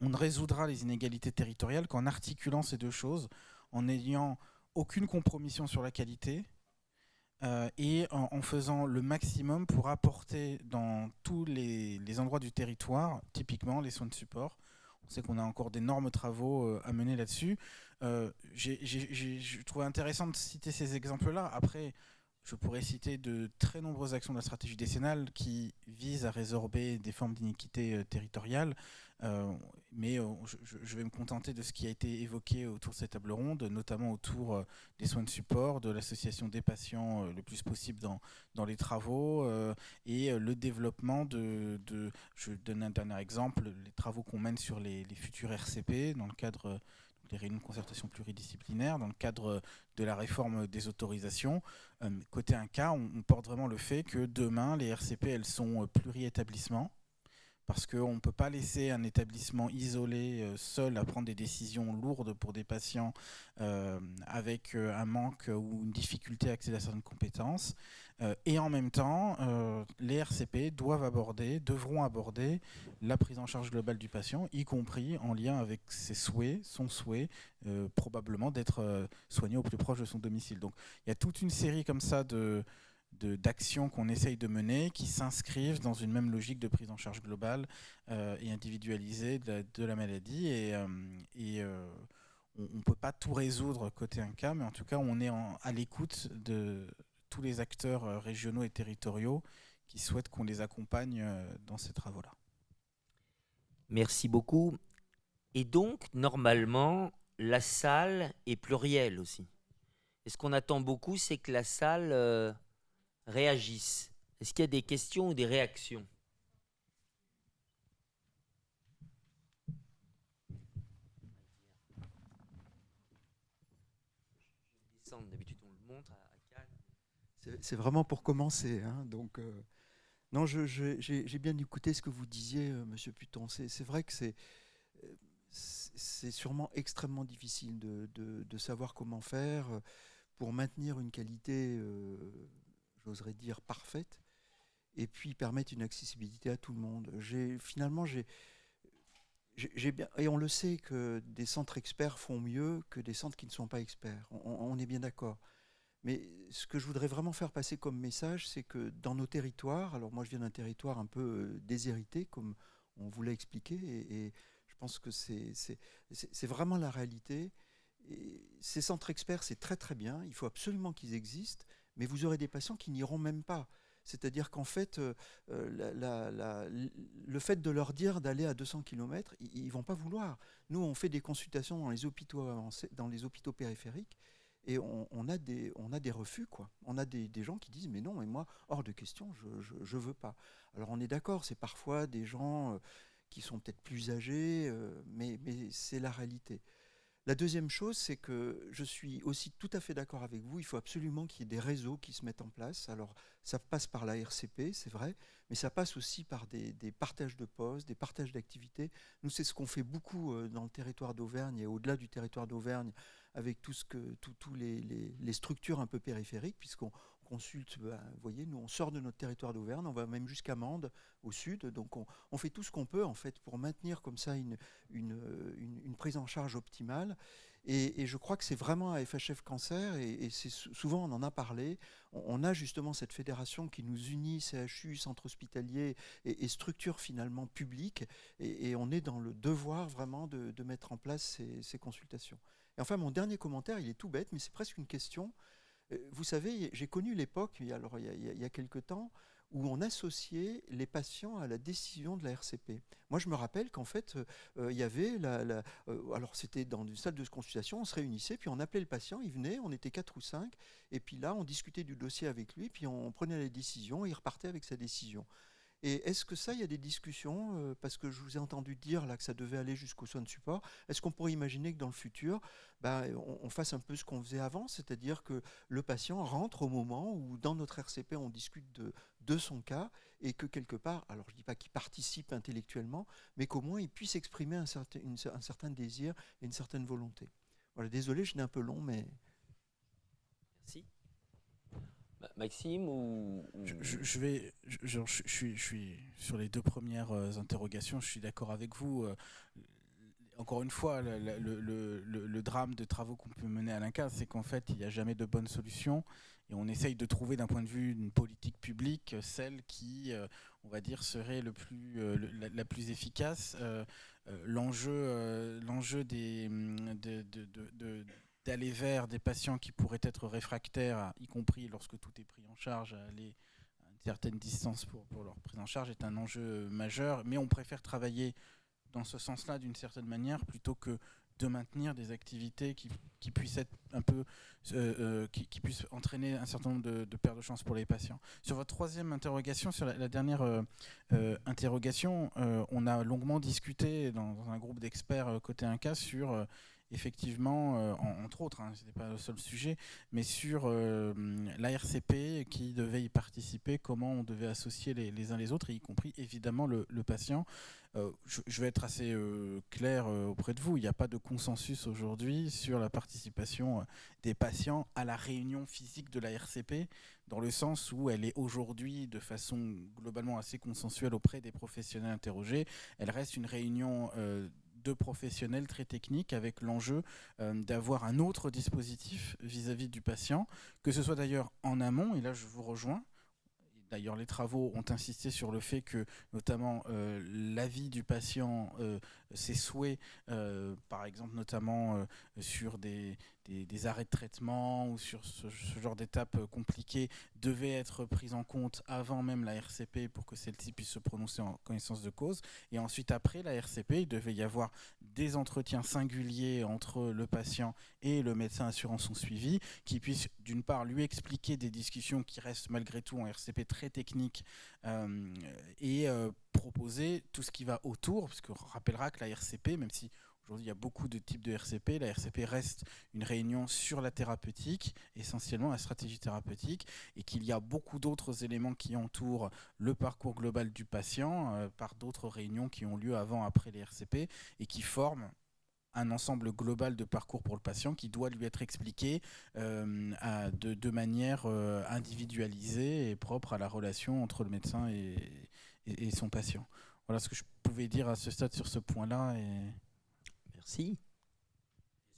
on ne résoudra les inégalités territoriales qu'en articulant ces deux choses, en n'ayant aucune compromission sur la qualité et en faisant le maximum pour apporter dans tous les endroits du territoire, typiquement les soins de support. On sait qu'on a encore d'énormes travaux à mener là-dessus. Je trouve intéressant de citer ces exemples-là. Après, je pourrais citer de très nombreuses actions de la stratégie décennale qui visent à résorber des formes d'iniquité territoriale. Mais je vais me contenter de ce qui a été évoqué autour de cette table ronde, notamment autour des soins de support, de l'association des patients le plus possible dans les travaux et le développement je donne un dernier exemple, les travaux qu'on mène sur les futurs RCP dans le cadre des réunions de concertation pluridisciplinaire, dans le cadre de la réforme des autorisations. Côté Inca, on porte vraiment le fait que demain, les RCP, elles sont pluri-établissements, parce qu'on ne peut pas laisser un établissement isolé, seul, à prendre des décisions lourdes pour des patients avec un manque ou une difficulté à accéder à certaines compétences. Et en même temps, les RCP devront aborder la prise en charge globale du patient, y compris en lien avec son souhait, probablement d'être soigné au plus proche de son domicile. Donc il y a toute une série comme ça d'actions qu'on essaye de mener qui s'inscrivent dans une même logique de prise en charge globale et individualisée de la maladie. Et on ne peut pas tout résoudre côté Inca, mais en tout cas, on est à l'écoute de tous les acteurs régionaux et territoriaux qui souhaitent qu'on les accompagne dans ces travaux-là. Merci beaucoup. Et donc, normalement, la salle est plurielle aussi. Et ce qu'on attend beaucoup, c'est que la salle réagisse. Est-ce qu'il y a des questions ou des réactions ? D'habitude, on le montre à Cannes. C'est vraiment pour commencer. Hein, donc, non, j'ai bien écouté ce que vous disiez, Monsieur Puton. C'est vrai que c'est sûrement extrêmement difficile de savoir comment faire pour maintenir une qualité, j'oserais dire, parfaite, et puis permettre une accessibilité à tout le monde. Finalement, j'ai bien, et on le sait que des centres experts font mieux que des centres qui ne sont pas experts. On est bien d'accord. Mais ce que je voudrais vraiment faire passer comme message, c'est que dans nos territoires, alors moi je viens d'un territoire un peu déshérité, comme on vous l'a expliqué, et je pense que c'est vraiment la réalité. Et ces centres experts, c'est très très bien, il faut absolument qu'ils existent, mais vous aurez des patients qui n'iront même pas. C'est-à-dire qu'en fait, le fait de leur dire d'aller à 200 km, ils ne vont pas vouloir. Nous, on fait des consultations dans les hôpitaux avancés, dans les hôpitaux périphériques, et on a des refus, quoi. On a des gens qui disent « mais non, mais moi, hors de question, je ne veux pas ». Alors on est d'accord, c'est parfois des gens qui sont peut-être plus âgés, mais c'est la réalité. La deuxième chose, c'est que je suis aussi tout à fait d'accord avec vous, il faut absolument qu'il y ait des réseaux qui se mettent en place. Alors ça passe par la RCP, c'est vrai, mais ça passe aussi par des partages de postes, des partages d'activités. Nous, c'est ce qu'on fait beaucoup dans le territoire d'Auvergne et au-delà du territoire d'Auvergne, avec tous les structures un peu périphériques, puisqu'on consulte, vous voyez, nous on sort de notre territoire d'Auvergne, on va même jusqu'à Mende, au sud, donc on fait tout ce qu'on peut en fait pour maintenir comme ça une prise en charge optimale. Et je crois que c'est vraiment à FHF Cancer, et souvent on en a parlé, on a justement cette fédération qui nous unit, CHU, centre hospitalier et structures finalement publiques, et on est dans le devoir vraiment de mettre en place ces consultations. Et enfin, mon dernier commentaire, il est tout bête, mais c'est presque une question. Vous savez, j'ai connu l'époque, il y a quelque temps, où on associait les patients à la décision de la RCP. Moi, je me rappelle qu'en fait, il y avait alors c'était dans une salle de consultation, on se réunissait, puis on appelait le patient, il venait, on était 4 ou 5, et puis là, on discutait du dossier avec lui, puis on prenait la décision, et il repartait avec sa décision. Et est-ce que ça, il y a des discussions, parce que je vous ai entendu dire là que ça devait aller jusqu'aux soins de support, est-ce qu'on pourrait imaginer que dans le futur, on fasse un peu ce qu'on faisait avant, c'est-à-dire que le patient rentre au moment où dans notre RCP, on discute de son cas, et que quelque part, alors je ne dis pas qu'il participe intellectuellement, mais qu'au moins il puisse exprimer un certain désir et une certaine volonté. Voilà, désolé, je suis un peu long, mais... Merci. Maxime ou... Je suis sur les deux premières interrogations, je suis d'accord avec vous. Encore une fois, le drame de travaux qu'on peut mener à l'INCa, c'est qu'en fait, il n'y a jamais de bonne solution et on essaye de trouver d'un point de vue d'une politique publique celle qui, on va dire, serait la plus efficace. L'enjeu d'aller vers des patients qui pourraient être réfractaires, y compris lorsque tout est pris en charge, à aller à une certaine distance pour leur prise en charge, est un enjeu majeur. Mais on préfère travailler dans ce sens-là d'une certaine manière plutôt que de maintenir des activités qui puissent être un peu qui puissent entraîner un certain nombre de pertes de chance pour les patients. Sur votre troisième interrogation, sur la dernière interrogation, on a longuement discuté dans un groupe d'experts côté INCa sur effectivement, entre autres, ce n'était pas le seul sujet, mais sur l'ARCP qui devait y participer, comment on devait associer les uns les autres, et y compris évidemment le patient. Je vais être assez clair auprès de vous, il n'y a pas de consensus aujourd'hui sur la participation des patients à la réunion physique de l'ARCP, dans le sens où elle est aujourd'hui de façon globalement assez consensuelle auprès des professionnels interrogés. Elle reste une réunion de professionnels très techniques avec l'enjeu d'avoir un autre dispositif vis-à-vis du patient, que ce soit d'ailleurs en amont, et là je vous rejoins. D'ailleurs, les travaux ont insisté sur le fait que, notamment, l'avis du patient, ses souhaits, par exemple, notamment sur des arrêts de traitement ou sur ce genre d'étapes compliquées, devaient être prises en compte avant même la RCP pour que celle-ci puisse se prononcer en connaissance de cause. Et ensuite, après la RCP, il devait y avoir des entretiens singuliers entre le patient et le médecin assurant son suivi, qui puissent, d'une part, lui expliquer des discussions qui restent malgré tout en RCP très techniques et proposer tout ce qui va autour, parce qu'on rappellera que la RCP, même si aujourd'hui il y a beaucoup de types de RCP, la RCP reste une réunion sur la thérapeutique, essentiellement la stratégie thérapeutique, et qu'il y a beaucoup d'autres éléments qui entourent le parcours global du patient par d'autres réunions qui ont lieu avant, après les RCP, et qui forment un ensemble global de parcours pour le patient qui doit lui être expliqué de manière individualisée et propre à la relation entre le médecin et son patient. Voilà ce que je pouvais dire à ce stade sur ce point-là. Merci.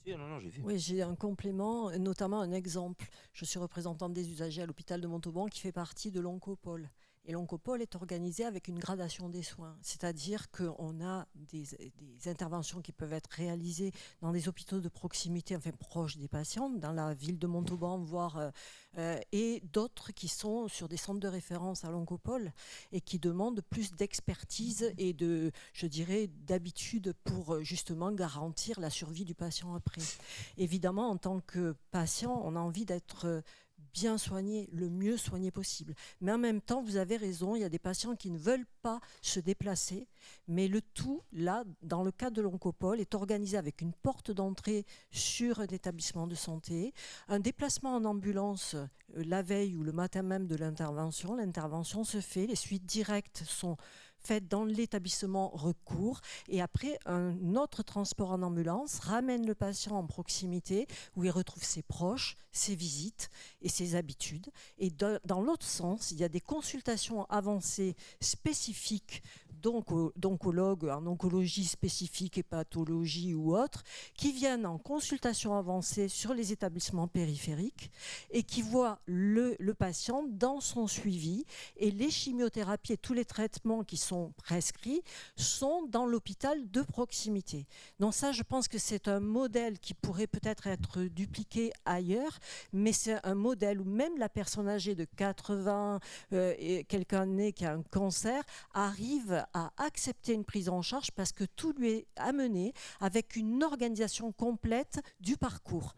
Non, j'ai vu. Oui, j'ai un complément, notamment un exemple. Je suis représentante des usagers à l'hôpital de Montauban qui fait partie de l'Oncopole. Et l'Oncopole est organisé avec une gradation des soins. C'est-à-dire qu'on a des interventions qui peuvent être réalisées dans des hôpitaux de proximité, enfin proches des patients, dans la ville de Montauban, voire, et d'autres qui sont sur des centres de référence à l'Oncopole et qui demandent plus d'expertise et d'habitude pour justement garantir la survie du patient après. Évidemment, en tant que patient, on a envie d'être bien soigné, le mieux soigné possible. Mais en même temps, vous avez raison, il y a des patients qui ne veulent pas se déplacer, mais le tout, là, dans le cadre de l'Oncopole, est organisé avec une porte d'entrée sur un établissement de santé, un déplacement en ambulance la veille ou le matin même de l'intervention. L'intervention se fait, les suites directes sont faites dans l'établissement recours et après un autre transport en ambulance ramène le patient en proximité où il retrouve ses proches, ses visites et ses habitudes. Et dans l'autre sens, il y a des consultations avancées spécifiques d'oncologues en oncologie spécifique et pathologie ou autre, qui viennent en consultation avancée sur les établissements périphériques et qui voient le patient dans son suivi et les chimiothérapies et tous les traitements qui sont sont prescrits sont dans l'hôpital de proximité. Donc ça, je pense que c'est un modèle qui pourrait peut-être être dupliqué ailleurs, mais c'est un modèle où même la personne âgée de 80 et quelques années qui a un cancer arrive à accepter une prise en charge parce que tout lui est amené avec une organisation complète du parcours.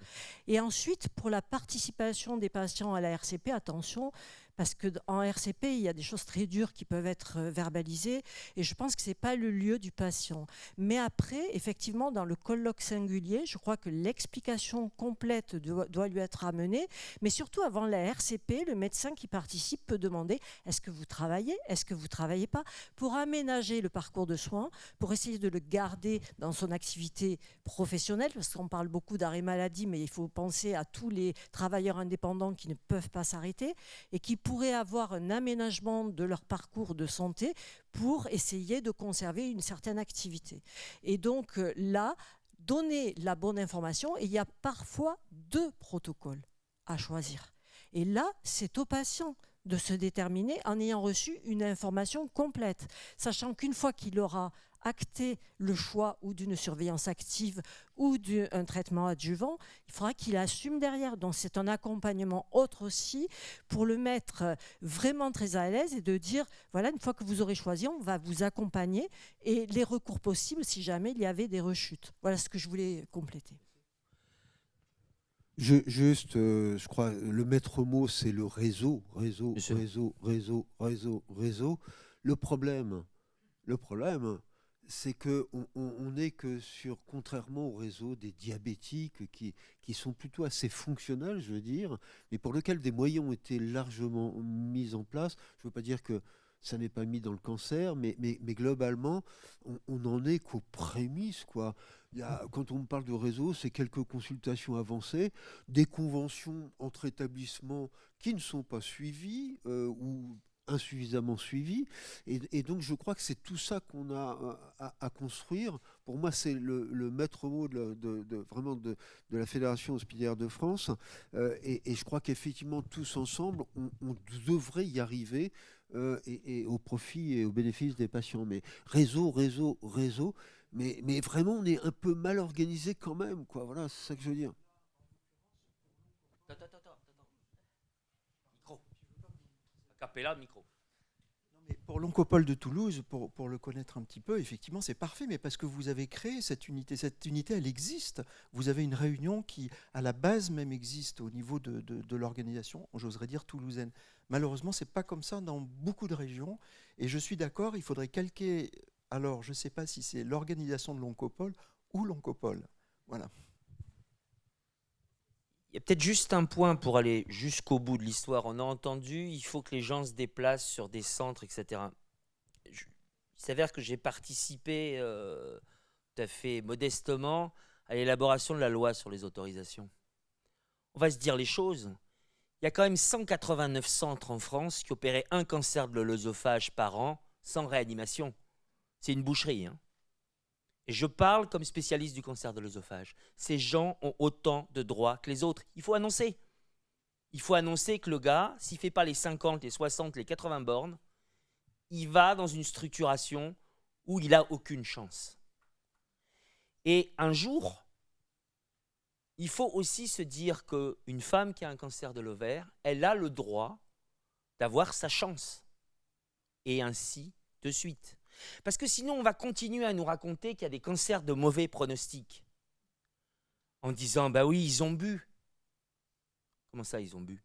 Et ensuite, pour la participation des patients à la RCP, attention, parce qu'en RCP, il y a des choses très dures qui peuvent être verbalisées et je pense que ce n'est pas le lieu du patient. Mais après, effectivement, dans le colloque singulier, je crois que l'explication complète doit lui être amenée, mais surtout avant la RCP, le médecin qui participe peut demander est-ce que vous travaillez, est-ce que vous ne travaillez pas, pour aménager le parcours de soins, pour essayer de le garder dans son activité professionnelle, parce qu'on parle beaucoup d'arrêt maladie, mais il faut penser à tous les travailleurs indépendants qui ne peuvent pas s'arrêter et qui pourraient avoir un aménagement de leur parcours de santé pour essayer de conserver une certaine activité. Et donc là, donner la bonne information, et il y a parfois 2 protocoles à choisir. Et là, c'est au patient de se déterminer en ayant reçu une information complète, sachant qu'une fois qu'il aura acté le choix ou d'une surveillance active ou d'un traitement adjuvant, il faudra qu'il assume derrière. Donc c'est un accompagnement autre aussi pour le mettre vraiment très à l'aise et de dire, voilà, une fois que vous aurez choisi, on va vous accompagner et les recours possibles si jamais il y avait des rechutes. Voilà ce que je voulais compléter. Je crois, le maître mot, c'est le réseau. Le problème, c'est qu'on n'est que sur, contrairement au réseau des diabétiques qui sont plutôt assez fonctionnels, je veux dire, mais pour lesquels des moyens ont été largement mis en place. Je ne veux pas dire que ça n'est pas mis dans le cancer, mais globalement, on n'en est qu'aux prémices, quoi. Quand on parle de réseau, c'est quelques consultations avancées, des conventions entre établissements qui ne sont pas suivies ou insuffisamment suivies. Et donc, je crois que c'est tout ça qu'on a à construire. Pour moi, c'est le maître mot vraiment de la Fédération hospitalière de France. Et je crois qu'effectivement, tous ensemble, on devrait y arriver et au profit et au bénéfice des patients. Mais réseau. Mais vraiment, on est un peu mal organisé quand même, quoi. Voilà, c'est ça que je veux dire. Attends. Micro. Capella, micro. Non, mais pour l'Oncopole de Toulouse, pour le connaître un petit peu, effectivement, c'est parfait, mais parce que vous avez créé cette unité. Cette unité, elle existe. Vous avez une réunion qui, à la base même, existe au niveau de l'organisation, j'oserais dire toulousaine. Malheureusement, ce n'est pas comme ça dans beaucoup de régions. Et je suis d'accord, il faudrait calquer... Alors, je ne sais pas si c'est l'organisation de l'Oncopole ou l'Oncopole. Voilà. Il y a peut-être juste un point pour aller jusqu'au bout de l'histoire. On a entendu, il faut que les gens se déplacent sur des centres, etc. Il s'avère que j'ai participé tout à fait modestement à l'élaboration de la loi sur les autorisations. On va se dire les choses. Il y a quand même 189 centres en France qui opéraient un cancer de l'œsophage par an sans réanimation. C'est une boucherie. Hein. Et je parle comme spécialiste du cancer de l'œsophage. Ces gens ont autant de droits que les autres. Il faut annoncer. Il faut annoncer que le gars, s'il ne fait pas les 50, les 60, les 80 bornes, il va dans une structuration où il n'a aucune chance. Et un jour, il faut aussi se dire qu'une femme qui a un cancer de l'ovaire, elle a le droit d'avoir sa chance. Et ainsi de suite. Parce que sinon, on va continuer à nous raconter qu'il y a des cancers de mauvais pronostic. En disant, bah oui, ils ont bu. Comment ça, ils ont bu?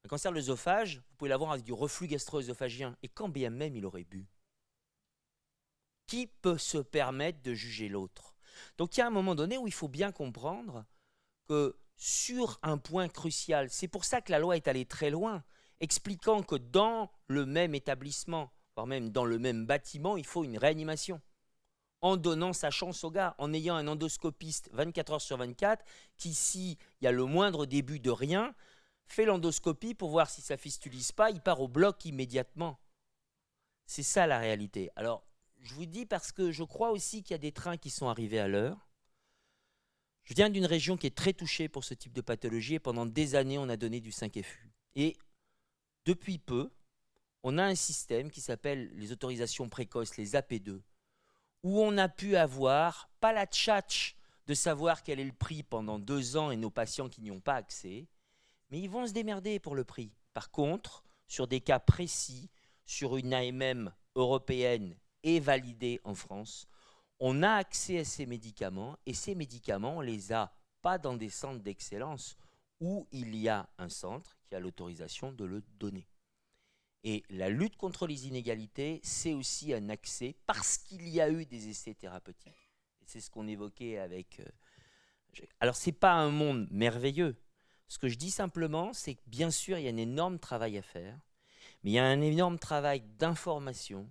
Un cancer de l'œsophage, vous pouvez l'avoir avec du reflux gastro-œsophagien. Et quand bien même il aurait bu. Qui peut se permettre de juger l'autre? Donc il y a un moment donné où il faut bien comprendre que sur un point crucial, c'est pour ça que la loi est allée très loin, expliquant que dans le même établissement, voire même dans le même bâtiment, il faut une réanimation. En donnant sa chance au gars, en ayant un endoscopiste 24 heures sur 24, qui, s'il y a le moindre début de rien, fait l'endoscopie pour voir si ça fistulise pas, il part au bloc immédiatement. C'est ça la réalité. Alors, je vous dis parce que je crois aussi qu'il y a des trains qui sont arrivés à l'heure. Je viens d'une région qui est très touchée pour ce type de pathologie et pendant des années, on a donné du 5FU. Et depuis peu, on a un système qui s'appelle les autorisations précoces, les AP2, où on a pu avoir, pas la tchatch de savoir quel est le prix pendant 2 ans et nos patients qui n'y ont pas accès, mais ils vont se démerder pour le prix. Par contre, sur des cas précis, sur une AMM européenne et validée en France, on a accès à ces médicaments, et ces médicaments, on les a pas dans des centres d'excellence où il y a un centre qui a l'autorisation de le donner. Et la lutte contre les inégalités, c'est aussi un accès, parce qu'il y a eu des essais thérapeutiques. Et c'est ce qu'on évoquait avec... Alors, ce n'est pas un monde merveilleux. Ce que je dis simplement, c'est que bien sûr, il y a un énorme travail à faire, mais il y a un énorme travail d'information,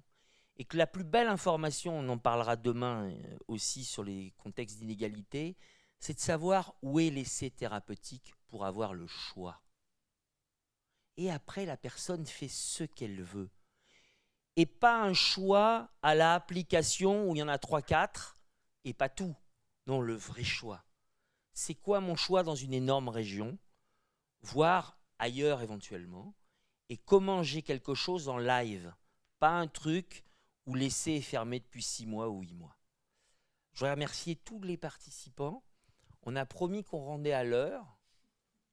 et que la plus belle information, on en parlera demain aussi sur les contextes d'inégalité, c'est de savoir où est l'essai thérapeutique pour avoir le choix. Et après, la personne fait ce qu'elle veut. Et pas un choix à l'application où il y en a 3-4 et pas tout. Non, le vrai choix. C'est quoi mon choix dans une énorme région, voire ailleurs éventuellement, et comment j'ai quelque chose en live, pas un truc où l'essai est fermé depuis 6 mois ou 8 mois. Je voudrais remercier tous les participants. On a promis qu'on rendait à l'heure.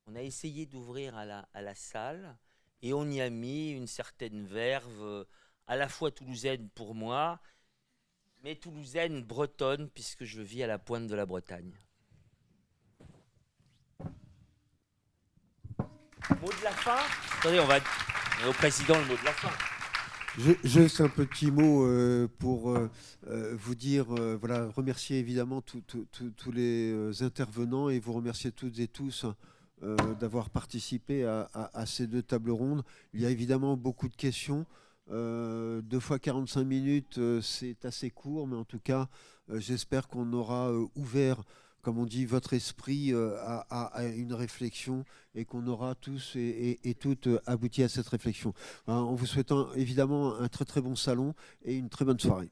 On a essayé d'ouvrir à la salle et on y a mis une certaine verve, à la fois toulousaine pour moi, mais toulousaine bretonne, puisque je vis à la pointe de la Bretagne. Mot de la fin. Attendez, on va au président le mot de la fin. Juste un petit mot pour vous dire, voilà, remercier évidemment tous les intervenants et vous remercier toutes et tous d'avoir participé à ces 2 tables rondes. Il y a évidemment beaucoup de questions. 2 fois 45 minutes, c'est assez court, mais en tout cas, j'espère qu'on aura ouvert, comme on dit, votre esprit à une réflexion et qu'on aura tous et toutes abouti à cette réflexion. En vous souhaitant évidemment un très très bon salon et une très bonne soirée.